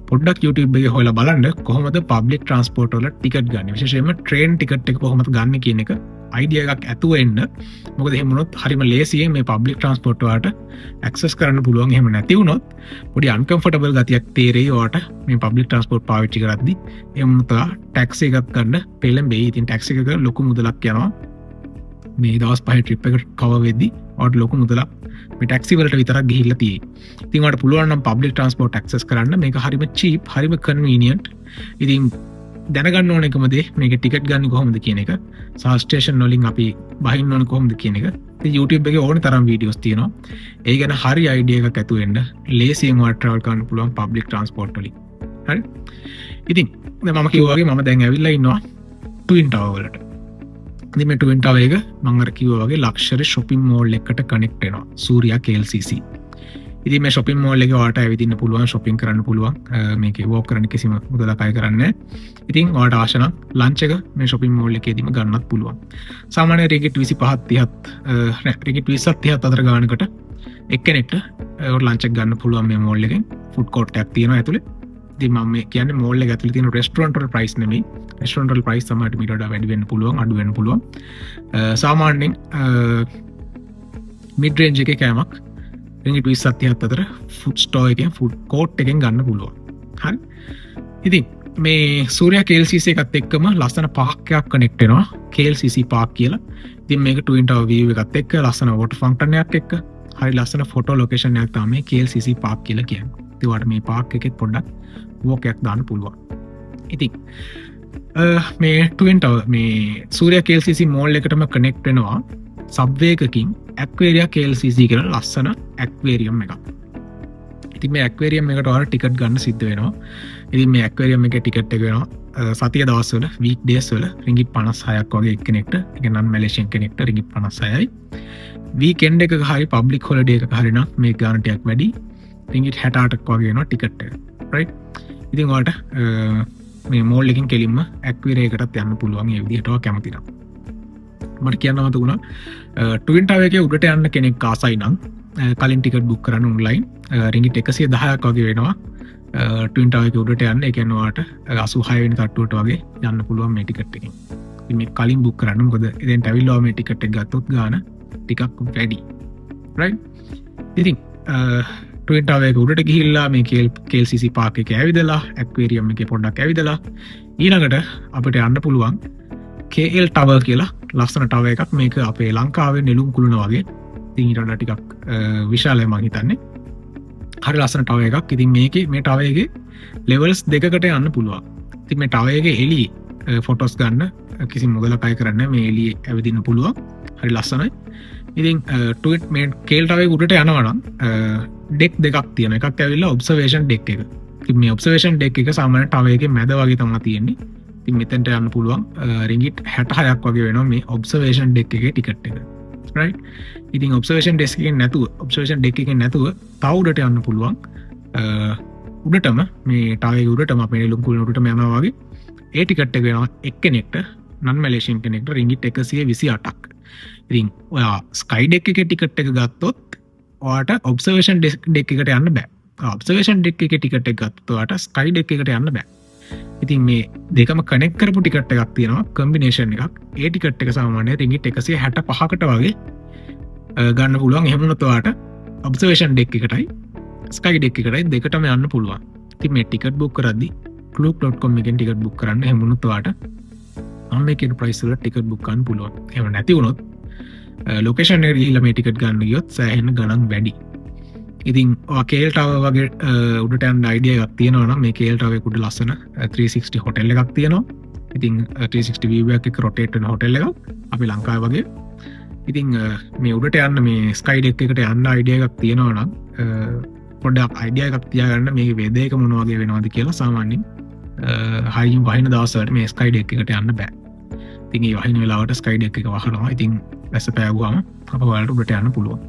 පොඩ්ඩක් YouTube එකේ හොයලා බලන්න කොහොමද public transport වල ටිකට් ගන්න. විශේෂයෙන්ම train ටිකට් එක කොහොමද ගන්න කියන එක idea එකක් ඇතුව එන්න. මොකද එහෙම වුණොත් හරිම ලේසියෙන් මේ public transport වලට access කරන්න පුළුවන්. එහෙම නැති වුණොත් පොඩි uncomfortable ගතියක් තේරෙයි ඔයාට මේ public transport පාවිච්චි කරද්දී. එහෙම වුණොත් taxi එකක් ගන්න පෙළඹෙයි. ඉතින් taxi එකක ලොකු මුදලක් යනවා. මේ දවස් 5 trip එකට cover වෙද්දී ඔයාට ලොකු මුදලක් මේ ටැක්සි වලට විතරක් ගිහිල්ලා තියෙයි. ඉතින් ඔයාලට පුළුවන් නම් public transport access කරන්න. මේක හරිම cheap, හරිම convenient. ඉතින් දැනගන්න ඕන එකම දේ මේක ටිකට් ගන්න කොහොමද කියන එක. සහ ස්ටේෂන් වලින් අපි බහින්න ඕන කොහොමද කියන එක. ඉතින් YouTube එකේ ඕන තරම් වීඩියෝස් තියෙනවා. ඒ ගැන හරි idea එකක් ඇතුව වෙන්න ලේසියෙන් ඔයාලට travel කරන්න පුළුවන් public transport වලින්. හරි. ඉතින් දැන් මම කිව්වා වගේ මම දැන් ඇවිල්ලා ඉන්නවා Twin Tower වලට. ඉතින් මේ Twin Tower එක මම අර කිව්වා වගේ luxury shopping mall එකකට connect වෙනවා Surya KLCC. ඉතින් මේ shopping mall එකේ ඔයාලට ඇවිදින්න පුළුවන්, shopping කරන්න පුළුවන්. මේකේ walk කරන්න කිසිම මුදලක් අය කරන්නේ නැහැ. ඉතින් ඔයාලට අවශ්‍ය නම් lunch එක මේ shopping mall එකේදීම ගන්නත් පුළුවන්. සාමාන්‍ය රිගිට් 25 30 රිගිට් 20 30 අතර ගානකට එක්කෙනෙක්ට lunch එක ගන්න පුළුවන් මේ mall එකෙන්. food court එකක් තියෙනවා ඇතුලේ. ඉතින් මම මේ කියන්නේ mall එක ඇතුලේ තියෙන restaurant වල price නෙමෙයි. restaurant වල price තමයි මීට වඩා වැඩි වෙන්න පුළුවන්, අඩු වෙන්න පුළුවන්. සාමාන්‍යයෙන් mid range එකේ කෑමක් රින්ගිට් 20 30 අතර food store එකෙන්, food court එකෙන් ගන්න පුළුවන්. හරි. ඉතින් මේ Surya KLCC එකත් එක්කම ලස්සන park එකක් connect වෙනවා. KLCC park කියලා. ඉතින් මේක Twin Tower view එකත් එක්ක ලස්සන water fountain එකක් එක්ක හරි ලස්සන photo location එකක් තමයි KLCC park කියලා කියන්නේ. ඉතින් ඔයාලට මේ park එකෙත් පොඩ්ඩක් walk එකක් දාන්න පුළුවන්. ඉතින් මේ Twin Tower මේ Surya KLCC mall එකටම connect වෙනවා subway එකකින් Aquaria KLCC කියලා ලස්සන aquarium එකක්. ඉතින් මේ aquarium එකට ඔයාලා ටිකට් ගන්න සිද්ධ වෙනවා. ඉතින් මේ aquarium එකේ ටිකට් එක වෙනවා සතිය දවස්වල weekdays වල රින්ගිට් 56ක් වගේ එක්කෙනෙක්ට. ඒ කියන්නේ non Malaysian කෙනෙක්ට රින්ගිට් 56යි. weekend එකක හරි public holiday එකක හරි නම් මේ ගාන ටිකක් වැඩි. රින්ගිට් 68ක් වගේ වෙනවා ටිකට් එක. right. ඉතින් ඔයාලට මේ මෝල් එකකින් කෙලින්ම ඇක්වේරියම් එකටත් යන්න පුළුවන් ඒ විදිහට ඔයා කැමති නම්. මට කියන්න මතකුණා Twin Tower එකේ උඩට යන්න කෙනෙක් ආසයි නම් කලින් ටිකට් බුක් කරන්න ඔන්ලයින් රින්ගිට් 110ක් වගේ වෙනවා Twin Tower එකේ උඩට යන්න. ඒ කියන්නේ ඔයාලට 86 වෙනි තට්ටුවට වගේ යන්න පුළුවන් මේ ටිකට් එකෙන්. ඉතින් මේ කලින් බුක් කරන්න මොකද එතෙන්ට ඇවිල්ලා මේ ටිකට් එක ගත්තොත් ගාන ටිකක් වැඩි. right. ඉතින් ට්වින් ටවර් එක උඩට ගිහිල්ලා මේ KLCC පාර්ක් එක ඇවිදලා ඇක්වේරියම් එකේ පොඩ්ඩක් ඇවිදලා ඊළඟට අපිට යන්න පුළුවන් KL ටවර් කියලා ලස්සන ටවර් එකක්. මේක අපේ ලංකාවේ නෙළුම් කුළුණ වගේ. ඉතින් ඊට වඩා ටිකක් විශාලයි මම හිතන්නේ. හරි ලස්සන ටවර් එකක්. ඉතින් මේකේ මේ ටවර් එකේ ලෙවල්ස් දෙකකට යන්න පුළුවන්. ඉතින් මේ ටවර් එකේ එළියේ ෆොටෝස් ගන්න කිසි මුදලක් අය කරන්න මේ එළියේ ඇවිදින්න පුළුවන්. හරි ලස්සනයි. ඉතින් ට්විට් මේ KL ටවර් එක උඩට යනවා නම් ඩෙක් දෙකක් තියෙනවා. එකක් ඇවිල්ලා ඔබ්සර්වේෂන් ඩෙක් එක. ඉතින් මේ ඔබ්සර්වේෂන් ඩෙක් එක සාමාන්‍ය ටවර් එකේ මැද වගේ තමයි තියෙන්නේ. ඉතින් මෙතෙන්ට යන්න පුළුවන් රින්ගිට් 66ක් වගේ වෙනවා මේ ඔබ්සර්වේෂන් ඩෙක් එකේ ටිකට් එක. රයිට්. ඉතින් ඔබ්සර්වේෂන් ඩෙස්ක් එකෙන් නැතුව ඔබ්සර්වේෂන් ඩෙක් එකෙන් නැතුව තව උඩට යන්න පුළුවන්. උඩටම මේ ටවර් එකේ උඩටම අපේ නෙළුම් කුළුණ උඩටම යනවා වගේ ඒ ටිකට් එක වෙනවා එක්කෙනෙක්ට නන් මැලේසියන් කෙනෙක්ට රින්ගිට් 128ක්. ඉතින් ඔයා ස්කයි ඩෙක් එකේ ටිකට් එක ගත්තොත් ඔයාට ඔබ්සර්වේෂන් ඩෙක් එකට යන්න බෑ. ඔබ්සර්වේෂන් ඩෙක් එකේ ටිකට් එක ගත්තොත් ඔයාට ස්කයි ඩෙක් එකට යන්න බෑ. ඉතින් මේ දෙකම කනෙක්ට් කරපු ටිකට් එකක් තියෙනවා කම්බිනේෂන් එකක්. ඒ ටිකට් එක සාමාන්‍යයෙන් රින්ගිට් 165කට වගේ ගන්න පුළුවන්. එහෙම වුණොත් ඔයාට ඔබ්සර්වේෂන් ඩෙක් එකටයි ස්කයි ඩෙක් එකටයි දෙකටම යන්න පුළුවන්. ඉතින් මේ ටිකට් බුක් කරද්දී klook.com එකෙන් ටිකට් බුක් කරන්න. එහෙම වුණොත් ඔයාට අම්මේ කියන ප්‍රයිස් වල ටිකට් බුක් කරන්න පුළුවන්. එහෙම නැති වුණොත් ලොකේෂන් එකට ගිහිල්ලා මේ ටිකට් ගන්න ගියොත් සෑහෙන ගණන් වැඩි. ඉතින් KL ටවර් වගේ උඩට යන්න අයිඩියා එකක් තියෙනවා නම් මේ KL ටවර් එක උඩ ලස්සන 360 හොටෙල් එකක් තියෙනවා. ඉතින් 360 view එකක් රොටේට් වෙන හොටෙල් එකක් අපි ලංකාවේ වගේ. ඉතින් මේ උඩට යන්න මේ ස්කයි ඩෙක් එකට යන්න අයිඩියා එකක් තියෙනවා නම් පොඩ්ඩක් අයිඩියා එකක් තියාගන්න මේකේ වේද එක මොන වගේ වෙනවද කියලා. සාමාන්‍යයෙන් හයින් වහින දවස්වලට මේ ස්කයි ඩෙක් එකට යන්න බෑ. ඉතින් ඒ වහින වෙලාවට ස්කයි ඩෙක් එක වහනවා. ඉතින් වැස්ස පෑවුවාම අප ඔයාලට උඩට යන්න පුළුවන්.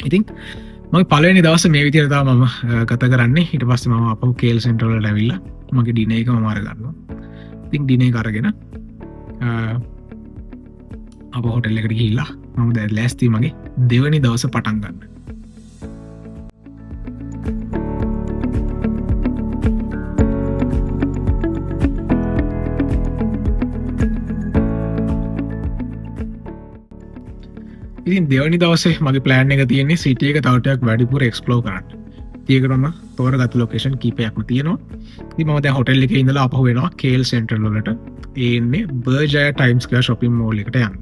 ඉතින් මගේ පළවෙනි දවසේ මේ විදිහට තමයි මම ගත කරන්නේ. ඊට පස්සේ මම අපහු KL සෙන්ටර් වලට ඇවිල්ලා මගේ ඩිනර් එක මම අරගන්නවා. ඉතින් ඩිනර් එක අරගෙන අප හොටෙල් එකට ගිහිල්ලා මම දැන් ලෑස්ති මගේ දෙවෙනි දවසේ පටන් ගන්න. ඉතින් දෙවනි දවසේ මගේ ප්ලෑන් එක තියෙන්නේ සිටි එක තව ටිකක් වැඩිපුර එක්ස්ප්ලෝර් කරන්න. ඒකටම තෝරගත්තු ලොකේෂන් කීපයක්ම තියෙනවා. ඉතින් මම දැන් හොටෙල් එකේ ඉඳලා අපහු වෙනවා KL සෙන්ටර් වලට. ඒ ඉන්නේ බර්ජයර් ටයිම්ස් ස්ක්වෙයර් shopping mall එකට යන්න.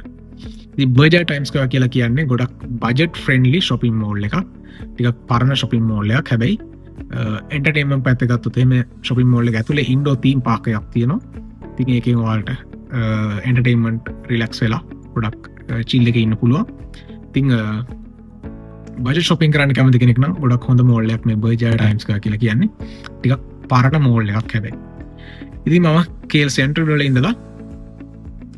ඉතින් බර්ජයර් ටයිම්ස් ස්ක්වෙයර් කියලා කියන්නේ ගොඩක් බජට් ෆ්‍රෙන්ඩ්ලි shopping mall එකක්. ටිකක් පරණ shopping mall එකක්. හැබැයි එන්ටර්ටේන්මන්ට් පැත්ත ගත්තොත් එහෙම shopping mall එක ඇතුලේ ඉන්ඩෝර් තීම් පාක් එකක් තියෙනවා. ඉතින් ඒකෙන් ඔයාලට එන්ටර්ටේන්මන්ට් රිලැක්ස් වෙලා ගොඩක් චිල් එකේ ඉන්න පුළුවන්. ඉතින් බජට් shopping කරන්න කැමති කෙනෙක් නම් ගොඩක් හොඳ මෝල් එකක් මේ බර්ජයර් ටයිම්ස් ස්ක්වෙයර් කියලා කියන්නේ. ටිකක් පරණ මෝල් එකක් හැබැයි. ඉතින් මම KL සෙන්ටර් වල ඉඳලා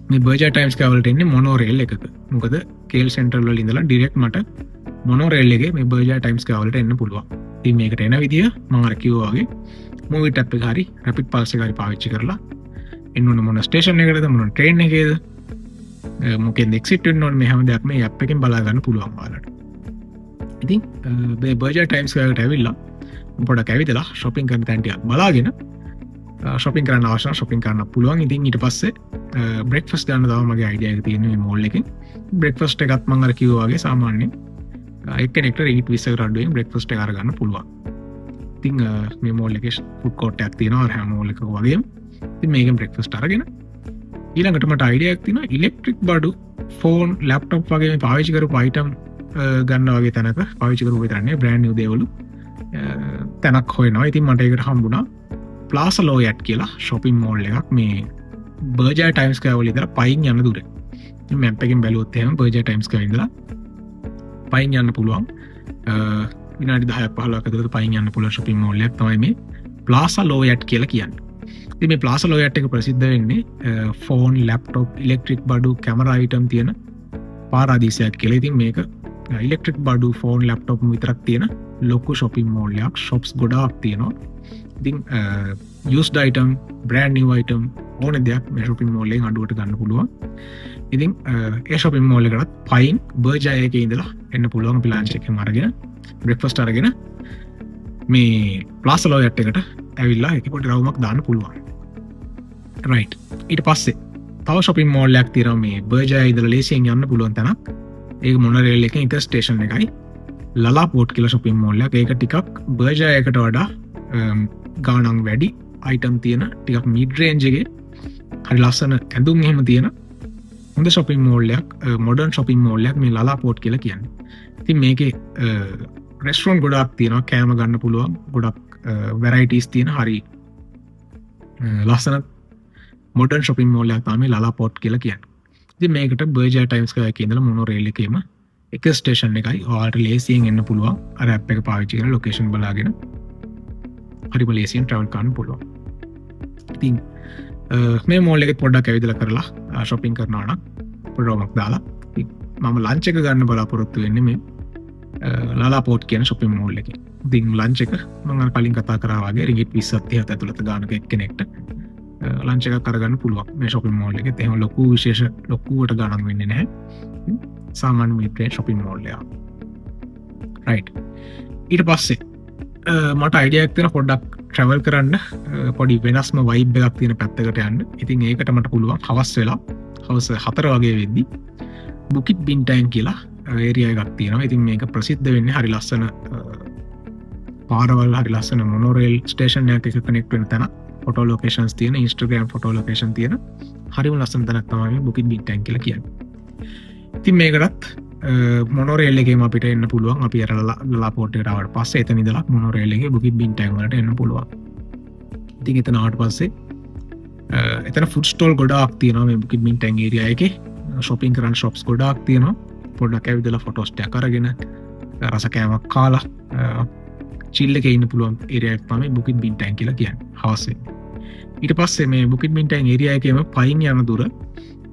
මේ බර්ජයර් ටයිම්ස් ස්ක්වෙයර් වලට එන්නේ මොනෝ රේල් එකක. මොකද KL සෙන්ටර් වල ඉඳලා ඩිරෙක්ට් මට මොනෝ රේල් එකේ මේ බර්ජයර් ටයිම්ස් ස්ක්වෙයර් වලට එන්න පුළුවන්. ඉතින් මේකට එන විදිය මම අර කිව්වා වගේ මූවි ටැප් එක හරි රැපිඩ් පල්ස් එක හරි පාවිච්චි කරලා එන්න ඕන මොන ස්ටේෂන් එකකටද මොන ට්‍රේන් එකේද මොකෙන්ද එක්සිට් වෙන්න ඕන මේ හැම දෙයක්ම මේ ඇප් එකෙන් බලා ගන්න පුළුවන් ඔයාලට. ඉතින් මේ බර්ජර් ටයිම්ස් ස්ක්වෙයර් එකට ඇවිල්ලා පොඩක් ඇවිදලා shopping කරන තැන් ටිකක් බලාගෙන shopping කරන්න අවශ්‍ය නම් shopping කරන්න පුළුවන්. ඉතින් ඊට පස්සේ breakfast ගන්න තමයි මගේ idea එක තියෙන්නේ මේ mall එකෙන්. breakfast එකත් මම අර කිව්වා වගේ සාමාන්‍යයෙන් එක්කෙනෙක්ට රින්ගිට් 20කට අඩුවෙන් breakfast එක අරගන්න පුළුවන්. ඉතින් මේ mall එකේ food court එකක් තියෙනවා හැම mall එකක වගේම. ඉතින් මේකෙන් breakfast අරගෙන ඊළඟට මට idea එකක් තියෙනවා electric බඩු phone laptop වගේ මේ පාවිච්චි කරපු item ගන්න වගේ තැනක පාවිච්චි කරපු විතරක් නෙවෙයි brand new දේවලු තැනක් හොයනවා. ඉතින් මට ඒකට හම්බුණා Plaza Loyat කියලා shopping mall එකක් මේ බර්ජර් ටයිම්ස් ස්ක්වෙයර් වල ඉඳලා පයින් යන දුර. ඉතින් මැප් එකෙන් බැලුවොත් එහෙම බර්ජර් ටයිම්ස් ස්ක්වෙයර් ඉඳලා පයින් යන්න පුළුවන්. විනාඩි 10ක් 15ක් ඇතුළත පයින් යන්න පුළුවන් shopping mall එකක් තමයි මේ Plaza Loyat කියලා කියන්නේ. ඉතින් මේ Plaza Loyat එක ප්‍රසිද්ධ වෙන්නේ phone, laptop, electric බඩු, camera item තියෙන පාරාදීසයක් කියලා. ඉතින් මේක electric බඩු, phone, laptop විතරක් තියෙන ලොකු shopping mall එකක්. shops ගොඩාක් තියෙනවා. ඉතින් used item, brand new item ඕන දෙයක් මේ shopping mall එකෙන් අඩුවට ගන්න පුළුවන්. ඉතින් ඒ shopping mall එකකට පයින් බර්ජර් එකේ ඉඳලා එන්න පුළුවන්. අපි lunch එකෙන් අරගෙන breakfast අරගෙන මේ Plaza Loyat එකට ඇවිල්ලා ඒක පොඩි රවුමක් දාන්න පුළුවන්. right. ඊට පස්සේ තව shopping mall එකක් තියෙනවා මේ බර්ජර් ඉඳලා ලේසියෙන් යන්න පුළුවන් තැනක්. ඒක මොනරේල් එකේ එක ස්ටේෂන් එකයි. ලලා පෝට් කියලා shopping mall එකක්. ඒක ටිකක් බර්ජර් එකට වඩා ගාණක් වැඩි, item තියෙන ටිකක් mid range එකේ හරි ලස්සන ඇඳුම් එහෙම තියෙන හොඳ shopping mall එකක්, modern shopping mall එකක් මේ ලලා පෝට් කියලා කියන්නේ. ඉතින් මේකේ restaurant ගොඩක් තියෙනවා, කෑම ගන්න පුළුවන්, ගොඩක් varieties තියෙන හරි ලස්සන modern shopping mall එකක් තමයි ලලා පෝට් කියලා කියන්නේ. ඉතින් මේකට බර්ජර් ටයිම්ස් එකේ ඉඳලා මොනෝරේල් එකේම එක ස්ටේෂන් එකයි ඔයාලට ලේසියෙන් එන්න පුළුවන්. අර ඇප් එක පාවිච්චි කරලා ලොකේෂන් බලාගෙන හරිම ලේසියෙන් travel කරන්න පුළුවන්. ඉතින් මේ මෝල් එකේ පොඩ්ඩක් ඇවිදලා කරලා shopping කරනවා නම් පොඩ්ඩක් දාලා මම ලන්ච් එක ගන්න බලාපොරොත්තු වෙන්නේ මේ ලලා පෝට් කියන shopping mall එකේ. ඉතින් ලන්ච් එක මම අර කලින් කතා කරා වගේ රිගිට් 20ක් 30ක් ඇතුළත ගානක එක්කෙනෙක්ට ලන්ච් එකක් අරගන්න පුළුවන් මේ shopping mall එකේ. එහෙම ලොකු විශේෂ ලොකුවට ගණන් වෙන්නේ නැහැ. සාමාන්‍ය මීටරේ shopping mall එක. right. ඊට පස්සේ මට අයිඩියා එකක් තියෙන පොඩ්ඩක් travel කරන්න පොඩි වෙනස්ම vibe එකක් තියෙන පැත්තකට යන්න. ඉතින් ඒකට මට පුළුවන් හවස් 4 වගේ වෙද්දී Bukit Bintang කියලා ඒරියා එකක් තියෙනවා. ඉතින් මේක ප්‍රසිද්ධ වෙන්නේ හරි ලස්සන පාරවල්, හරි ලස්සන මොනෝරේල් ස්ටේෂන් එකක් එක කනෙක්ට් වෙන තැන. ෆොටෝ ලොකේෂන්ස් තියෙන, Instagram ෆොටෝ ලොකේෂන් තියෙන හරිම ලස්සන තැනක් තමයි Bukit Bintang කියලා කියන්නේ. ඉතින් මේකටත් මොනෝරේල් එකේම අපිට එන්න පුළුවන්. අපි අර ලලා පෝට් එකට ආවට පස්සේ එතන ඉඳලා මොනෝරේල් එකේ Bukit Bintang වලට එන්න පුළුවන්. ඉතින් එතන ආවට පස්සේ එතන ෆුඩ් ස්ටෝල් ගොඩාක් තියෙනවා මේ Bukit Bintang ඒරියා එකේ. shopping කරන්න shops ගොඩාක් තියෙනවා. පොඩ්ඩක් ඇවිදලා ෆොටෝස් ටිකක් අරගෙන රස කෑමක් කාලා chill එකේ ඉන්න පුළුවන් ඒරියා එක තමයි Bukit Bintang කියලා කියන්නේ හවස් වෙද්දී. ඊට පස්සේ මේ Bukit Bintang ඒරියා එකේම පයින් යන දුර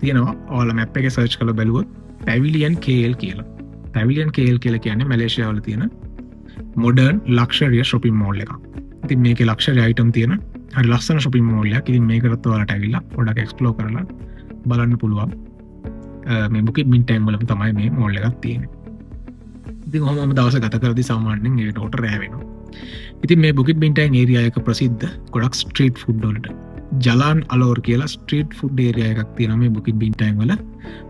තියෙනවා. ඔයාලා මැප් එකේ සර්ච් කරලා බැලුවොත් Pavilion KL කියලා. Pavilion KL කියලා කියන්නේ මැලේසියාවල තියෙන modern luxury shopping mall එකක්. ඉතින් මේකේ luxury item තියෙන හරි ලස්සන shopping mall එකක්. ඉතින් මේකටත් ඔයාලට ඇවිල්ලා පොඩ්ඩක් explore කරලා බලන්න පුළුවන්. මේ Bukit Bintang වලම තමයි මේ mall එකක් තියෙන්නේ. ඉතින් ඔහොමම දවස ගත කරද්දී සාමාන්‍යයෙන් ඒකට උට රැ වෙනවා. ඉතින් මේ Bukit Bintang ඒරියා එක ප්‍රසිද්ධ ගොඩක් ස්ට්‍රීට් ෆුඩ් වලට. ජලාන් අලෝර් කියලා ස්ට්‍රීට් ෆුඩ් ඒරියා එකක් තියෙනවා මේ Bukit Bintang වල.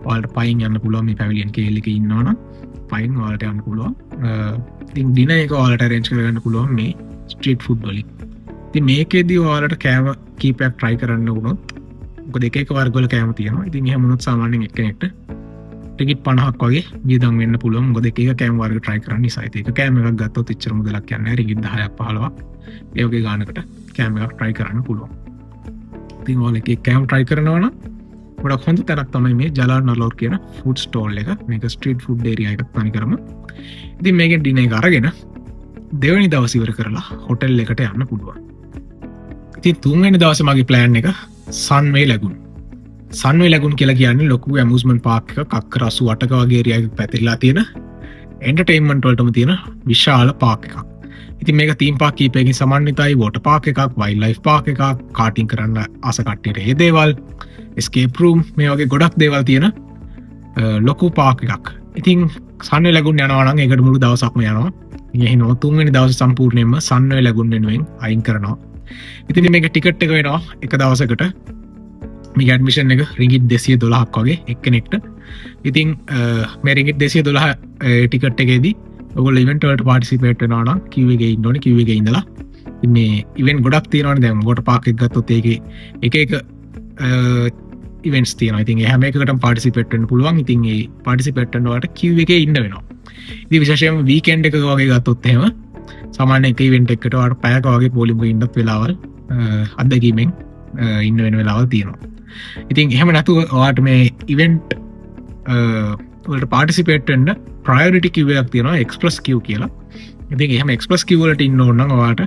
ඔයාලට පයින් යන්න පුළුවන් මේ Pavilion KL එකේ ඉන්නවනම් පයින් ඔයාලට යන්න පුළුවන්. ඉතින් ඩිනර් එක ඔයාලට arrange කරගන්න පුළුවන් මේ ස්ට්‍රීට් ෆුඩ් වලින්. ඉතින් මේකෙදී ඔයාලට කෑම කීපයක් try කරන්න වුණොත් මොකද එක වර්ග වල කෑම තියෙනවා. ඉතින් එහෙම වුණොත් සාමාන්‍යයෙන් එක්කෙනෙක්ට ටිකට් 50ක් වගේ වියදම් වෙන්න පුළුවන්. මොකද එක කෑම වර්ග try කරන්න නිසා. ඒක කෑම එකක් ගත්තොත් එච්චර මුදලක් යන්නේ නැහැ. රිගිට් 10ක් 15ක් ඒ වගේ ගානකට කෑම එකක් try කරන්න පුළුවන්. ඉතින් ඔයාලා එක කෑම try කරනවා නම් ගොඩක් හොඳ තැනක් තමයි මේ ජලාන් අලෝර් කියන ෆුඩ් ස්ටෝල් එක. මේක ස්ට්‍රීට් ෆුඩ් ඒරියා එකක් තනි කරම. ඉතින් මේකෙන් ඩිනර් එක අරගෙන දෙවෙනි දවස් ඉවර කරලා හොටෙල් එකට යන්න පුළුවන්. ඉතින් තුන්වෙනි දවසේ මගේ ප්ලෑන් එක Sunway Lagoon. Sunway Lagoon කියලා කියන්නේ ලොකු ඇමියුස්මන්ට් පාක් එකක්. අක්කර 88ක වගේ ඒරියා එකක් පැතිරලා තියෙන එන්ටර්ටේන්මන්ට් වලටම තියෙන විශාල පාක් එකක්. ඉතින් මේක තීම් පාක් කීපයකින් සමන්විතයි. වෝටර් පාක් එකක්, වයිල්ඩ් ලයිෆ් පාක් එකක්, කාටින් කරන්න ආස කට්ටියට ඒ දේවල්, escape room මේ වගේ ගොඩක් දේවල් තියෙන ලොකු පාක් එකක්. ඉතින් Sunway Lagoon යනවා නම් ඒකට මුළු දවසක්ම යනවා. එහෙනම් තුන්වෙනි දවසේ සම්පූර්ණයෙන්ම Sunway Lagoon වෙනුවෙන් අයින් කරනවා. ඉතින් මේක ටිකට් එක වෙනවා එක දවසකට මේක ඇඩ්මිෂන් එක රිංගිට් 212ක් වගේ එක්කෙනෙක්ට. ඉතින් මේ රිංගිට් 212 ටිකට් එකේදී ඔයගොල්ලෝ ඉවෙන්ට් වලට පාටිසිපේට් වෙනවා නම් queue එකේ ඉන්න ඕනේ. queue එකේ ඉඳලා මේ ඉවෙන්ට් ගොඩක් තියෙනවානේ. දැන් වෝටර් පාක් එක ගත්තොත් ඒකේ එක ඉවෙන්ට්ස් තියෙනවා. ඉතින් ඒ හැම එකකටම පාටිසිපේට් වෙන්න පුළුවන්. ඉතින් ඒ පාටිසිපේට් කරන වලට queue එකේ ඉන්න වෙනවා. ඉතින් විශේෂයෙන්ම වීකෙන්ඩ් එකක වගේ ගත්තොත් එහෙම සාමාන්‍ය එක ඉවෙන්ට් එකකට වඩා පැයක වගේ පොලිමක ඉන්නත් වෙලාවල් අත්දැකීමෙන් ඉන්න වෙන වෙලාවල් තියෙනවා. ඉතින් එහෙම නැතුව ඔයාට මේ ඉවෙන්ට් වලට පාටිසිපේට් වෙන්න ප්‍රයොරිටි queue එකක් තියෙනවා, එක්ස්ප්‍රස් queue කියලා. ඉතින් එහෙම එක්ස්ප්‍රස් queue වලට ඉන්න ඕන නම් ඔයාට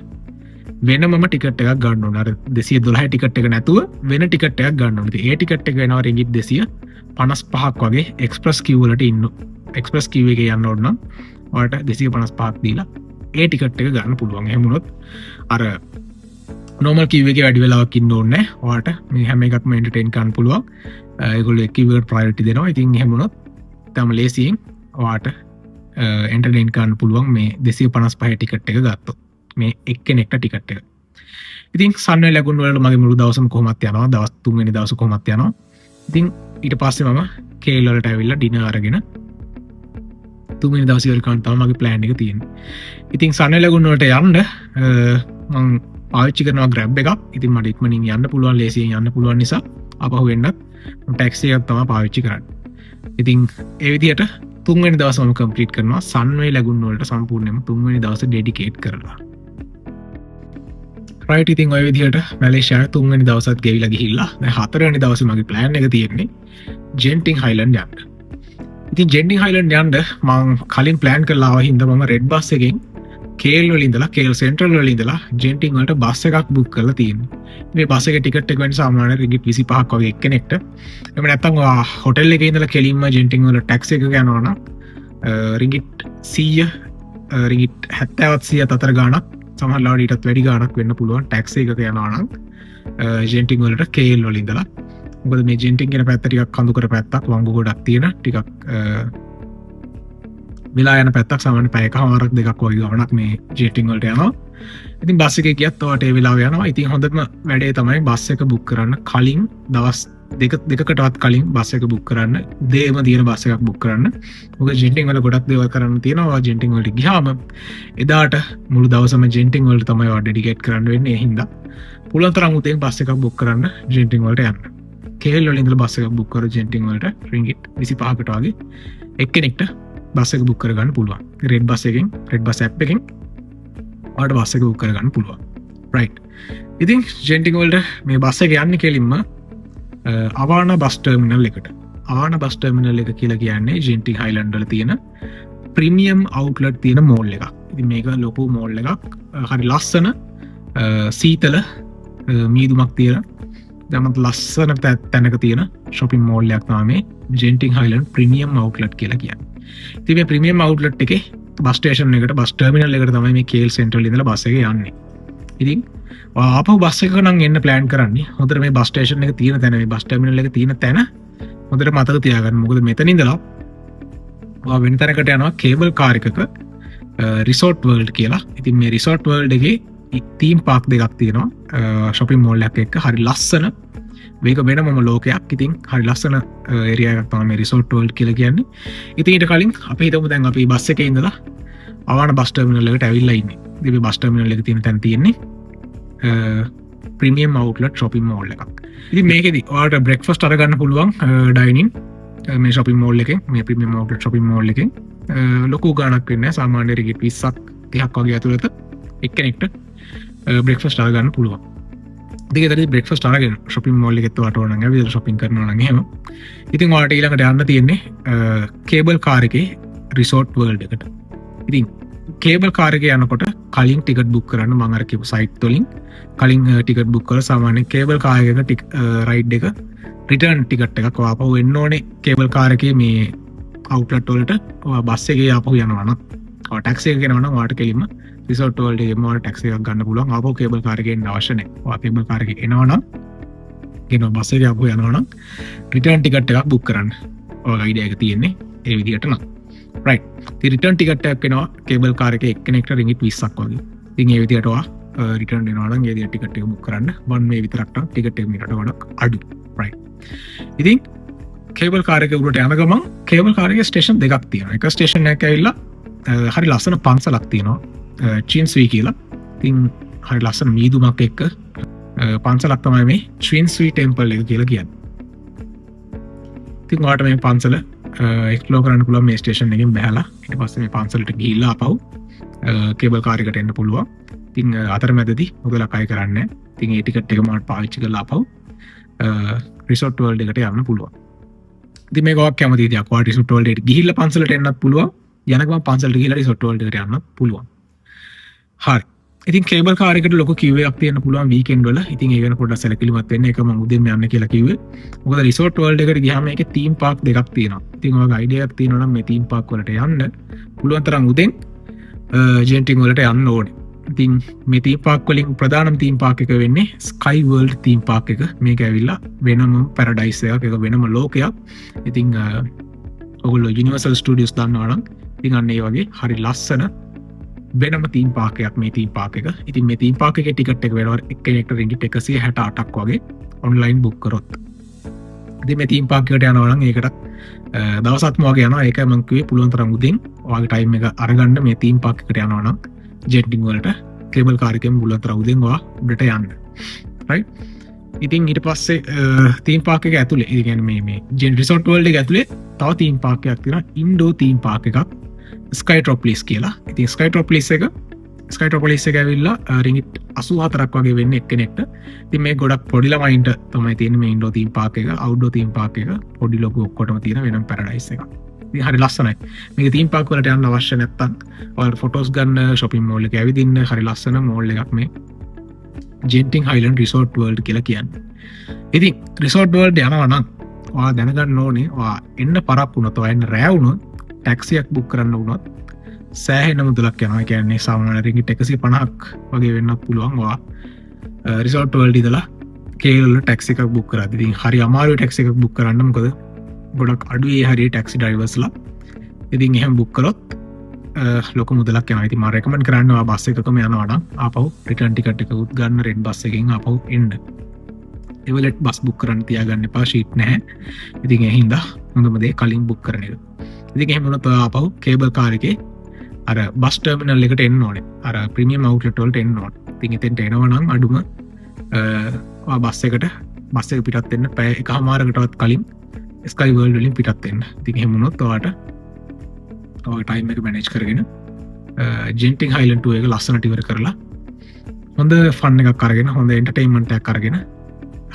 වෙනමම ටිකට් එකක් ගන්න ඕන. අර 212 ටිකට් එක නැතුව වෙන ටිකට් එකක් ගන්න ඕන. ඉතින් ඒ ටිකට් එක වෙනවා රිංගිට් 255ක් වගේ එක්ස්ප්‍රස් queue වලට ඉන්න. එක්ස්ප්‍රස් queue එකේ යන්න ඕන නම් ඔයාට 255ක් දීලා ඒ ටිකට් එක ගන්න පුළුවන්. එහෙම වුණොත් අර normal queue එකේ වැඩි වෙලාවක් ඉන්න ඕනේ නැහැ. ඔයාට මේ හැම එකක්ම entertain කරන්න පුළුවන්. ඒගොල්ලෝ queue එකට priority දෙනවා. ඉතින් එහෙම වුණොත් තම ලේසියෙන් ඔයාට entertain කරන්න පුළුවන් මේ 255 ටිකට් එක ගත්තොත්. මේ එක්කෙනෙක්ට ටිකට් එක. ඉතින් Sunway Lagoon වලට මගේ මුළු දවසම කොහොමත් යනවා. දවස් 3 වෙනි දවස කොහොමත් යනවා. ඉතින් ඊට පස්සේ මම KL වලට ඇවිල්ලා ඩිනර් අරගෙන තුන්වෙනි දවසේ වෙනකන් තමයි මගේ ප්ලෑන් එක තියෙන්නේ. ඉතින් සන්නේ ලැබුණ වලට යන්න මම පාවිච්චි කරනවා Grab එකක්. ඉතින් මට ඉක්මනින් යන්න පුළුවන්, ලේසියෙන් යන්න පුළුවන් නිසා අපහු වෙන්නත් ටැක්සි එකක් තමයි පාවිච්චි කරන්නේ. ඉතින් ඒ විදිහට තුන්වෙනි දවස මම කම්ප්ලීට් කරනවා සන්වේ ලැබුණ වලට සම්පූර්ණයෙන්ම තුන්වෙනි දවස ඩෙඩිකේට් කරලා. රයිට්, ඉතින් ඔය විදිහට මැලේසියාවේ තුන්වෙනි දවසත් ගෙවිලා ගිහිල්ලා දැන් හතරවෙනි දවසේ මගේ ප්ලෑන් එක තියෙන්නේ ජෙන්ටින් හයිලන්ඩ් යන්න. ඉතින් ජෙන්ටින් හයිලන්ඩ් යන්න මම කලින් ප්ලෑන් කරලා ආව හින්දා මම රෙඩ් බස් එකෙන් කේල් වල ඉඳලා කේල් සෙන්ට්‍රල් වල ඉඳලා ජෙන්ටින් වලට බස් එකක් බුක් කරලා තියෙනවා. මේ බස් එකේ ටිකට් එක වෙන්නේ සාමාන්‍යයෙන් රිගිට් 25ක් වගේ එක්කෙනෙක්ට. එහෙම නැත්නම් හොටෙල් එකේ ඉඳලා කෙලින්ම ජෙන්ටින් වල ටැක්සි එකක යනවා නම් රිගිට් 100 රිගිට් 70ත් 100ත් අතර ගාණක් සමහරවිට ඊටත් වැඩි ගාණක් වෙන්න පුළුවන් ටැක්සි එකක යනවා නම් ජෙන්ටින් වලට කේල් වල ඉඳලා. මොකද මේ ජෙන්ටින් කියන පැත්ත ටිකක් කඳුකර පැත්තක්, වංගු ගොඩක් තියෙන ටිකක් වෙලා යන පැත්තක්, සාමාන්‍ය පැයකමාරක් දෙකක් වගේ ගාණක් මේ ජෙන්ටින් වලට යනවා. ඉතින් බස් එකේ ගියත් ඔයාට ඒ වෙලාව යනවා. ඉතින් හොඳම වැඩේ තමයි බස් එක බුක් කරන්න කලින් දවස් දෙකකටවත් කලින් බස් එක බුක් කරන්න, උදේම තියෙන බස් එකක් බුක් කරන්න. මොකද ජෙන්ටින් වල ගොඩක් දේවල් කරන්න තියෙනවා. ජෙන්ටින් වලට ගියාම එදාට මුළු දවසම ජෙන්ටින් වලට තමයි ඔයා ඩෙඩිකේට් කරන්න වෙන්නේ. ඒ හින්දා පුළුවන් තරම් උදේම බස් එකක් බුක් කරන්න ජෙන්ටින් වලට යන්න. කේල් වල ඉඳලා බස් එකක් බුක් කරලා ජෙන්ටින් වලට රින්ගිට් 25කට වගේ එක්කෙනෙක්ට බස් එක බුක් කරගන්න පුළුවන්. රෙඩ් බස් එකෙන්, රෙඩ් බස් ඇප් එකෙන් ඔයාලට බස් එක බුක් කරගන්න පුළුවන්. රයිට්. ඉතින් ජෙන්ටින් වලට මේ බස් එක යන්නේ කෙලින්ම අවාන බස් ටර්මිනල් එකට. අවාන බස් ටර්මිනල් එක කියලා කියන්නේ ජෙන්ටින් හයිලන්ඩ් වල තියෙන ප්‍රීමියම් අවුට්ලට් තියෙන මෝල් එකක්. ඉතින් මේක ලොකු මෝල් එකක්. හරි ලස්සන සීතල මීදුමක් තියෙන දමත් ලස්සන තැනක තියෙන ශොපින් මෝල් එකක් තමයි මේ ජෙන්ටින් හයිලන්ඩ් ප්‍රීමියම් අවුට්ලට් කියලා කියන්නේ. ඉතින් මේ ප්‍රීමියම් අවුට්ලට් එකේ බස් ස්ටේෂන් එකට, බස් ටර්මිනල් එකට තමයි මේ කේල් සෙන්ට්‍රල් ඉඳලා බස් එක යන්නේ. ඉතින් ආපහු බස් එක නම් එන්න ප්ලෑන් කරන්නේ හොඳට මේ බස් ස්ටේෂන් එක තියෙන තැන, මේ බස් ටර්මිනල් එක තියෙන තැන හොඳට මතක තියාගන්න. මොකද මෙතන ඉඳලා ඔයා වෙන තැනකට යනවා කේබල් කාර් එකක රිසෝට් වර්ල්ඩ් කියලා. ඉතින් මේ රිසෝට් වර්ල්ඩ් එකේ තීම් පාක් දෙකක් තියෙනවා ශොපින් මෝල් එකක් එක්ක. හරි ලස්සන, මේක වෙනමම ලෝකයක්. ඉතින් හරි ලස්සන ඒරියා එකක් තමයි මේ රිසෝට් වර්ල්ඩ් කියලා කියන්නේ. ඉතින් ඊට කලින් අපි හිතමු දැන් අපි බස් එකේ ඉඳලා අවාන බස් ටර්මිනල් එකට ඇවිල්ලා ඉන්නේ. ඉතින් මේ බස් ටර්මිනල් එක තියෙන තැන තියෙන්නේ ප්‍රීමියම් අවුට්ලට් ශොපින් මෝල් එකක්. ඉතින් මේකෙදි ඔයාලට බ්‍රෙක්ෆාස්ට් අරගන්න පුළුවන් ඩයිනින් මේ ශොපින් මෝල් එකෙන්, මේ ප්‍රීමියම් අවුට්ලට් ශොපින් මෝල් එකෙන්. ලොකු ගාණක් වෙන්නේ නැහැ. සාමාන්‍ය රිගිට් 20ක් 30ක් වගේ ඇතුළත එක්කෙනෙක්ට බ්‍රෙක්ෆාස්ට් අරගන්න පුළුවන්. ඉතින් ඒතරදී බ්‍රෙක්ෆාස්ට් අරගෙන ශොපින් මෝල් එකෙත් ඔයාලට ඕන නම් ඇවිල්ලා ෂොපින් කරනවා නම් එහෙම. ඉතින් ඔයාලට ඊළඟට යන්න තියෙන්නේ කේබල් කාර් එකේ රිසෝට් වර්ල්ඩ් එකට. ඉතින් කේබල් කාර් එකේ යනකොට කලින් ටිකට් බුක් කරන්න මම අර කියපු සයිට් වලින් කලින් ටිකට් බුක් කරලා සාමාන්‍ය කේබල් කාර් එකක රයිඩ් එක රිටර්න් ටිකට් එකක් ආපහු එන්න ඕනේ. කේබල් කාර් එකේ මේ අවුට්ලට් වලට ඔයා බස් එකේ ආපහු යනවා නම්, ඔයා ටැක්සි එකක යනවා නම් ඔයාට කෙලින්ම රිසෝට් වලට එම ඔයාලා ටැක්සි එකක් ගන්න පුළුවන්. ආපහු කේබල් කාර් එකේ එන්න අවශ්‍ය නැහැ. ඔයා කේබල් කාර් එකේ එනවා නම්, ගෙනවා බස් එකේ ආපහු යනවා නම් රිටර්න් ටිකට් එකක් බුක් කරන්න. ඔයාගේ අයිඩියා එක තියෙන්නේ ඒ විදිහට නම්. රයිට්. ඉතින් රිටර්න් ටිකට් එකක් එනවා කේබල් කාර් එකේ එක්කෙනෙක්ට රින්ගිට් 20ක් වගේ. ඉතින් ඒ විදිහට ඔයා රිටර්න් එනවා නම් ඒ විදිහට ටිකට් එක බුක් කරන්න. වන් මේ විතරක් නම් ටිකට් එක මීටරට වඩා අඩු. රයිට්. ඉතින් කේබල් කාර් එකේ උඩට යන ගමන් කේබල් කාර් එකේ ස්ටේෂන් දෙකක් තියෙනවා. එක ස්ටේෂන් එකක් ඇවිල්ලා හරි ලස්සන පන්සලක් තියෙනවා. චින්ස්වී කියලා. ඉතින් හරි ලස්සන මීදුමක් එක්ක පන්සලක් තමයි මේ චින්ස්වී ටෙම්පල් එක කියලා කියන්නේ. ඉතින් ඔයාලට මේ පන්සල එක්ස්ප්ලෝර් කරන්න පුළුවන් මේ ස්ටේෂන් එකෙන් බැලලා. ඊට පස්සේ මේ පන්සලට ගිහිල්ලා ආපහු කේබල් කාර් එකට එන්න පුළුවන්. ඉතින් අතරමැදදී මුදලක් අය කරන්නේ නැහැ. ඉතින් ඒ ටිකට් එක මට පාවිච්චි කරලා ආපහු රිසෝට් වර්ල්ඩ් එකට යන්න පුළුවන්. ඉතින් මේක ඔයක් කැමති දෙයක්. ඔයාලට රිසෝට් වර්ල්ඩ් එකට ගිහිල්ලා පන්සලට එන්නත් පුළුවන්. යන ගමන් පන්සලට ගිහිල්ලා රිසෝට් වර්ල්ඩ් එකට යන්නත් පුළුවන්. හරි. ඉතින් කේබල් කාර් එකට ලොකු queue එකක් තියෙන්න පුළුවන් වීකෙන්ඩ් වල. ඉතින් ඒ ගැන පොඩ්ඩක් සැලකිලිමත් වෙන්න. ඒක මම උදේම යන්න කියලා කිව්වේ. මොකද රිසෝට් වර්ල්ඩ් එකට ගියාම මේකේ තීම් පාක් දෙකක් තියෙනවා. ඉතින් ඔයාගේ අයිඩියා එකක් තියෙනවා නම් මේ තීම් පාක් වලට යන්න පුළුවන් තරම් උදෙන් ජෙන්ටින් වලට යන්න ඕනේ. ඉතින් මේ තීම් පාක් වලින් ප්‍රධානම තීම් පාක් එක වෙන්නේ ස්කයි වර්ල්ඩ් තීම් පාක් එක. මේක ඇවිල්ලා වෙනම පැරඩයිස් එකක්. ඒක වෙනම ලෝකයක්. ඉතින් ඔයගොල්ලෝ යුනිවර්සල් ස්ටුඩියෝස් දන්නවා නම් ඉතින් අන්න ඒ වගේ හරි ලස්සන වෙනම තීම් පාක් එකක් මේ තීම් පාක් එක. ඉතින් මේ තීම් පාක් එකේ ටිකට් එක වෙනවා එක්කෙනෙක්ට රින්ගිට් 168ක් වගේ ඔන්ලයින් බුක් කරොත්. ඉතින් මේ තීම් පාක් එකට යනවා නම් ඒකට දවසක්ම වගේ යනවා. ඒක මම කිව්වේ පුළුවන් තරම් උදෙන් ඔයාගේ ටයිම් එක අරගන්න මේ තීම් පාක් එකට යනවා නම් ජෙටින් වලට කේබල් කාර් එකෙන් පුළුවන් තරම් උදෙන් ඔයා උඩට යන්න. රයිට්. ඉතින් ඊට පස්සේ තීම් පාක් එක ඇතුලේ ඒ කියන්නේ මේ ජෙන් රිසෝට් වර්ල්ඩ් එක ඇතුලේ තව තීම් පාක් එකක් තියෙනවා. ඉන්ඩෝ තීම් පාක් එකක් ස්කයිට්‍රොපොලිස් කියලා. ඉතින් ස්කයිට්‍රොපොලිස් එක ඇවිල්ලා රිංගිට් 84ක් වගේ වෙන්නේ එක්කෙනෙක්ට. ඉතින් මේ ගොඩක් පොඩි ළමයින්ට තමයි තියෙන්නේ මේ ඉන්ඩෝ තීම් පාක් එක. අවුට්ඩෝර් තීම් පාක් එක පොඩි ලොකු ඔක්කොටම තියෙන වෙනම පැරඩයිස් එකක්. ඉතින් හරි ලස්සනයි. මේක තීම් පාක් වලට යන්න අවශ්‍ය නැත්තම් ඔයාලට ෆොටෝස් ගන්න shopping mall එකේ ඇවිදින්න හරි ලස්සන මෝල් එකක් මේ ජෙන්ටින් හයිලන්ඩ් රිසෝට් වර්ල්ඩ් කියලා කියන්නේ. ඉතින් රිසෝට් වර්ල්ඩ් යනවා නම් ඔයා දැනගන්න ඕනේ ඔයා එන්න පරක් වුණොත් ඔයා එන්න රෑ වුණොත් ටැක්සියක් බුක් කරන්න වුණොත් සෑහෙන මුදලක් යනවා. ඒ කියන්නේ සාමාන්‍ය රිංගිට් 150ක් වගේ වෙන්නත් පුළුවන්. ඔයා රිසෝට් වර්ල්ඩ් ඉඳලා කේල් වල ටැක්සි එකක් බුක් කරා. ඉතින් හරි අමාරුයි ටැක්සි එකක් බුක් කරන්න. මොකද ගොඩක් අඩුයි හරිය ටැක්සි ඩ්‍රයිවර්ස්ලා. ඉතින් එහෙම බුක් කරොත් ලොක මුදලක් යනවා. ඉතින් මම රෙකමන්ඩ් කරනවා බස් එකකම යනවා නම් ආපහු රිටර්න් ටිකට් එක උත් ගන්න රෙඩ් බස් එකකින් ආපහු එන්න. එවලට් බස් බුක් කරන්න තියාගන්න එපා, ෂීට් නැහැ. ඉතින් ඒ හින්දා හොඳම දේ කලින් බුක් කරන එක. ඉතින් එහෙම වුණොත් ආපහු කේබල් කාර් එකේ අර බස් ටර්මිනල් එකට එන්න ඕනේ. අර ප්‍රීමියම් අවුට්ලට් වලට එන්න ඕනේ. ඉතින් එතෙන්ට එනවා නම් අඩුම බස් එක පිටත් වෙන්න පැය එකමාරකටවත් කලින් ස්කයි වර්ල්ඩ් වලින් පිටත් වෙන්න. ඉතින් එහෙම වුණොත් ඔයාට ඔය ටයිම් එක මැනේජ් කරගෙන ජෙන්ටින් හයිලන්ඩ් ටූර් එක ලස්සනට ඉවර කරලා හොඳ ෆන් එකක් අරගෙන හොඳ එන්ටර්ටේන්මන්ට් එකක් අරගෙන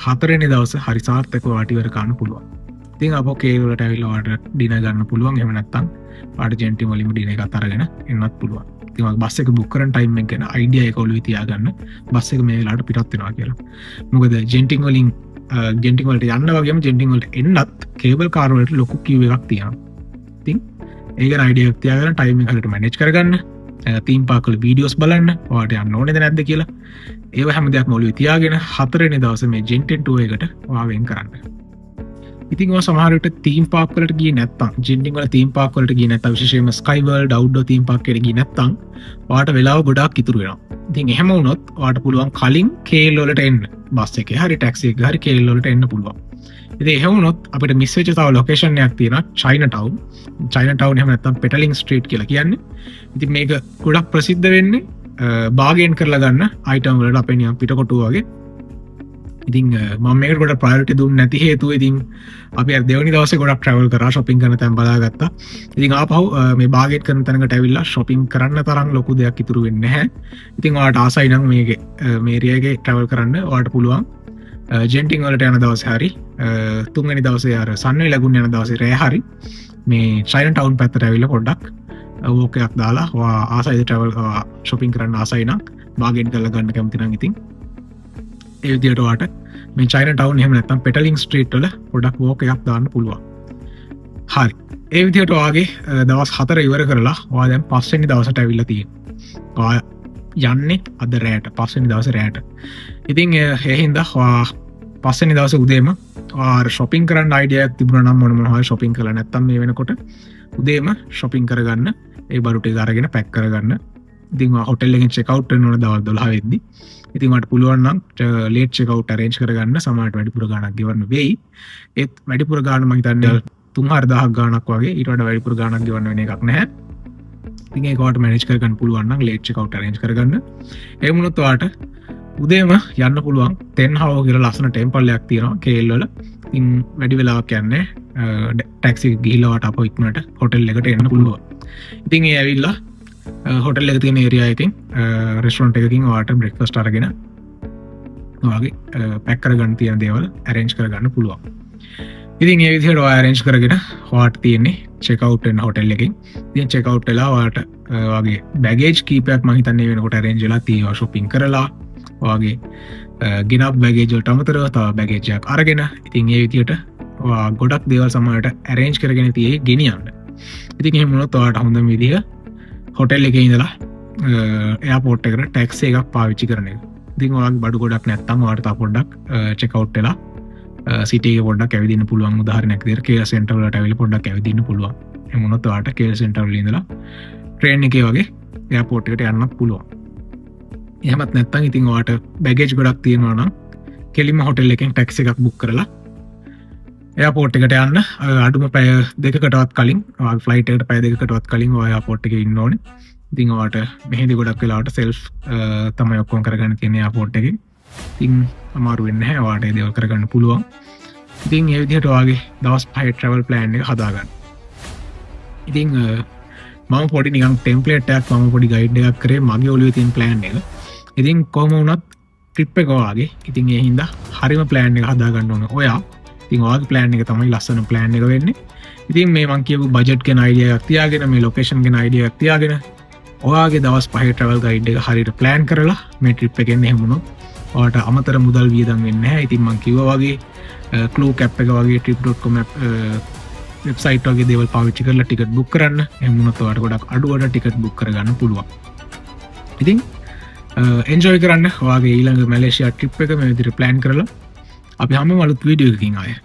4 වෙනි දවසේ හරි සාර්ථකව වාට ඉවර කරන්න පුළුවන්. ඉතින් අපෝ කේල් වලට ඇවිල්ලා ඔයාලට ඩිනර් ගන්න පුළුවන්. එහෙම නැත්නම් ඔයාලට ජෙන්ටින් වලින්ම ඩිනර් එකක් අරගෙන එන්නත් පුළුවන්. ඉතින් ඔය බස් එක බුක් කරන ටයිම් එක ගැන අයිඩියා එක ඔළුවේ තියාගන්න. බස් එක මේ වෙලාවට පිටත් වෙනවා කියලා. මොකද ජෙන්ටින් වලට යන්න වගේම ජෙන්ටින් වලට එන්නත් කේබල් කාර් වලට ලොකු කිව් එකක් තියෙනවා. ඉතින් ඒක අයිඩියක් තියාගන්න ටයිම් එක හරියට මැනේජ් කරගන්න. තීම් පාක් වල වීඩියෝස් බලන්න. ඔයාලට යන්න ඕනේද නැද්ද කියලා. ඒව හැම දෙයක්ම ඔළුවේ තියාගෙන 4 වෙනි දවසේ මේ ජෙන්ටින් ටූර් එකට ඔයා වෙන් කරන්න. ඉතින් ඔය සමහර විට තීම් පාක් වලට ගියේ නැත්තම් ජෙන්ටින් වල තීම් පාක් වලට ගියේ නැත්තම් විශේෂයෙන්ම ස්කයි වර්ල්ඩ් අවුට්ඩෝර් තීම් පාක් එකට ගියේ නැත්තම් ඔයාට වෙලාව ගොඩාක් ඉතුරු වෙනවා. ඉතින් එහෙම වුණොත් ඔයාට පුළුවන් කලින් කේල් වලට එන්න. බස් එකේ හරි ටැක්සි එකේ හරි කේල් වලට එන්න පුළුවන්. ඉතින් එහෙම වුණොත් අපිට මිස් වෙච්ච තව ලොකේෂන් එකක් තියෙනවා චයිනාටවුන් එහෙම නැත්නම් පෙටලින් ස්ට්‍රීට් කියලා කියන්නේ. ඉතින් මේක ගොඩක් ප්‍රසිද්ධ වෙන්නේ බාගේන් කරලා ගන්න අයිටම් වලට අපේ නිකන් පිටකොටු වගේ. ඉතින් මම මේකට ගොඩක් ප්‍රයොරිටි දුන්නේ නැති හේතුව ඉතින් අපි අර දෙවෙනි දවසේ ගොඩක් ට්‍රැවල් කරා shopping කරන තැන් බලාගත්තා. ඉතින් ආපහු මේ බාගේට් කරන තැනකට ඇවිල්ලා shopping කරන්න තරම් ලොකු දෙයක් ඉතුරු වෙන්නේ නැහැ. ඉතින් ඔයාලට ආසයි නම් මේකේ මේ ඒරියා එකේ ට්‍රැවල් කරන්න ඔයාලට පුළුවන් ජෙන්ටින් වලට යන දවසේ හරි 3 වෙනි දවසේ අර සන්වේ ලැබුණ යන දවසේ රෑ හරි මේ චයිනාටවුන් පැත්තට ඇවිල්ලා පොඩ්ඩක් වෝක් එකක් දාලා ඔයා ආසයිද ට්‍රැවල් shopping කරන්න ආසයි නම් බාගේට් කරලා ගන්න කැමති නම් ඉතින් ඒ විදිහට ඔයාට මේ චයිනාටවුන් එහෙම නැත්නම් පෙටලින් ස්ට්‍රීට් වල පොඩක් වෝක් එකක් දාන්න පුළුවන්. හරි. ඒ විදිහට ඔයාගේ දවස් 4 ඉවර කරලා ඔයා දැන් 5 වෙනි දවසට ඇවිල්ලා තියෙනවා. ඔයා යන්නේ අද රෑට 5 වෙනි දවසේ රෑට. ඉතින් ඒ හින්දා ඔයා 5 වෙනි දවසේ උදේම ඔයා shopping කරන්න අයිඩියා එකක් තිබුණා නම් මොන හරි shopping කරලා නැත්නම් මේ වෙනකොට උදේම shopping කරගන්න ඒ බඩු ටික අරගෙන පැක් කරගන්න. ඉතින් ඔයා හොටෙල් එකෙන් check out වෙන්න ඕන දවල් 12 වෙද්දි. ඉතින් මට පුළුවන් නම් ලේට් චෙක් අවුට් අරේන්ජ් කරගන්න. සමහරට වැඩිපුර ගාණක් ගෙවන්න වෙයි. ඒත් වැඩිපුර ගාණ මම හිතන්නේ 3-4000ක් ගාණක් වගේ. ඊට වඩා වැඩිපුර ගාණක් ගෙවන්න වෙන එකක් නැහැ. ඉතින් ඒක ඔයාලට මැනේජ් කරගන්න පුළුවන් නම් ලේට් චෙක් අවුට් අරේන්ජ් කරගන්න. ඒ වුණොත් ඔයාලට උදේම යන්න පුළුවන්. 10 හව කියලා ලස්සන ටෙම්පල් එකක් තියෙනවා කේල් වල. ඉතින් වැඩි වෙලාවක් යන්නේ ටැක්සි එක ගිහිල්ලා ඔයාලට අපෝ ඉක්මනට හොටෙල් එකට එන්න පුළුවන්. ඉතින් ඒ ඇවිල්ලා හොටෙල් එක තියෙන ඒරියා එකකින් රෙස්ටොරන්ට් එකකින් ඔයාලට බ්‍රෙක්ෆාස්ට් අරගෙන ඔයාගේ පැක් කරගන්න තියෙන දේවල් අරේන්ජ් කරගන්න පුළුවන්. ඉතින් ඒ විදිහට ඔයා අරේන්ජ් කරගෙන ඔයාට තියෙන්නේ චෙක් අවුට් වෙන හොටෙල් එකකින්. ඉතින් චෙක් අවුට් වෙලා ඔයාට ඔයාගේ බෑගේජ් කීපයක් මම හිතන්නේ වෙනකොට අරේන්ජ් වෙලා තියෙනවා shopping කරලා ඔයාගේ ගෙනත් බෑගේජ් වලට අමතරව තව බෑගේජ් එකක් අරගෙන ඉතින් ඒ විදිහට ඔයා ගොඩක් දේවල් සමහරට අරේන්ජ් කරගෙන තියෙයි ගෙනියන්න. ඉතින් එහෙම වුණොත් ඔයාට හොඳම විදිහ හොටෙල් එකේ ඉඳලා එයාපෝට් එකට ටැක්සි එකක් පාවිච්චි කරන එක. ඉතින් ඔයාගේ බඩු ගොඩක් නැත්තම් ඔයාට තා පොඩ්ඩක් චෙක් අවුට් වෙලා සිටි එකේ පොඩ්ඩක් ඇවිදින්න පුළුවන්. උදාහරණයක් විදිහට කේල් සෙන්ටර් වලට ඇවිල්ලා පොඩ්ඩක් ඇවිදින්න පුළුවන්. එහෙම වුණොත් ඔයාට කේල් සෙන්ටර් වල ඉඳලා ට්‍රේන් එකේ වගේ එයාපෝට් එකට යන්නත් පුළුවන්. එහෙමත් නැත්තම් ඉතින් ඔයාට බෑගේජ් ගොඩක් තියෙනවා නම් කෙලින්ම හොටෙල් එකෙන් ටැක්සි එකක් බුක් කරලා එයාපෝට් එකට යන්න අඩුම පැය දෙකකටවත් කලින් ෆ්ලයිට් එකට පැය දෙකකටවත් කලින් ඔය එයාපෝට් එකේ ඉන්න ඕනේ. ඉතින් ඔයාට මෙහෙදි ගොඩක් වෙලාවට සෙල්ෆ් තමයි ඔක්කොම කරගන්න තියෙන්නේ එයාපෝට් එකේ. ඉතින් අමාරු වෙන්නේ නැහැ. ඔයාට ඒ දේවල් කරගන්න පුළුවන්. ඉතින් ඒ විදිහට ඔයාගේ දවස් 5 ට්‍රැවල් ප්ලෑන් එක හදාගන්න. ඉතින් මම පොඩි නිකන් ටෙම්ප්ලේට් එකක් මම පොඩි ගයිඩ් එකක් කරේ මගේ ඔළුවේ තියෙන ප්ලෑන් එක. ඉතින් කොහොම වුණත් ට්‍රිප් එක වාගේ ඉතින් ඒ හින්දා හරිම ප්ලෑන් එක හදාගන්න ඕන ඔයා. ඉතින් ඔයාගේ ප්ලෑන් එක තමයි ලස්සන ප්ලෑන් එක වෙන්නේ. ඉතින් මේ මං කියපු බජට් ගැන අයිඩියා එකක් තියාගෙන මේ ලොකේෂන් ගැන අයිඩියා එකක් තියාගෙන ඔයාගේ දවස් 5 ට්‍රැවල් ගයිඩ් එක හරියට ප්ලෑන් කරලා මේ ට්‍රිප් එකෙන් එහෙම වුණොත් ඔයාට අමතර මුදල් වියදම් වෙන්නේ නැහැ. ඉතින් මං කිව්වා වගේ Klook app එක වගේ trip.com app වෙබ්සයිට් වගේ දේවල් පාවිච්චි කරලා ටිකට් බුක් කරන්න. එහෙම වුණොත් ඔයාට ගොඩක් අඩුවට ටිකට් බුක් කරගන්න පුළුවන්. ඉතින් එන්ජොයි කරන්න ඔයාගේ ඊළඟ මැලේසියා ට්‍රිප් එක මේ විදිහට ප්ලෑන් කරලා අපි හැමෝම අලුත් වීඩියෝ එකකින් ආයේ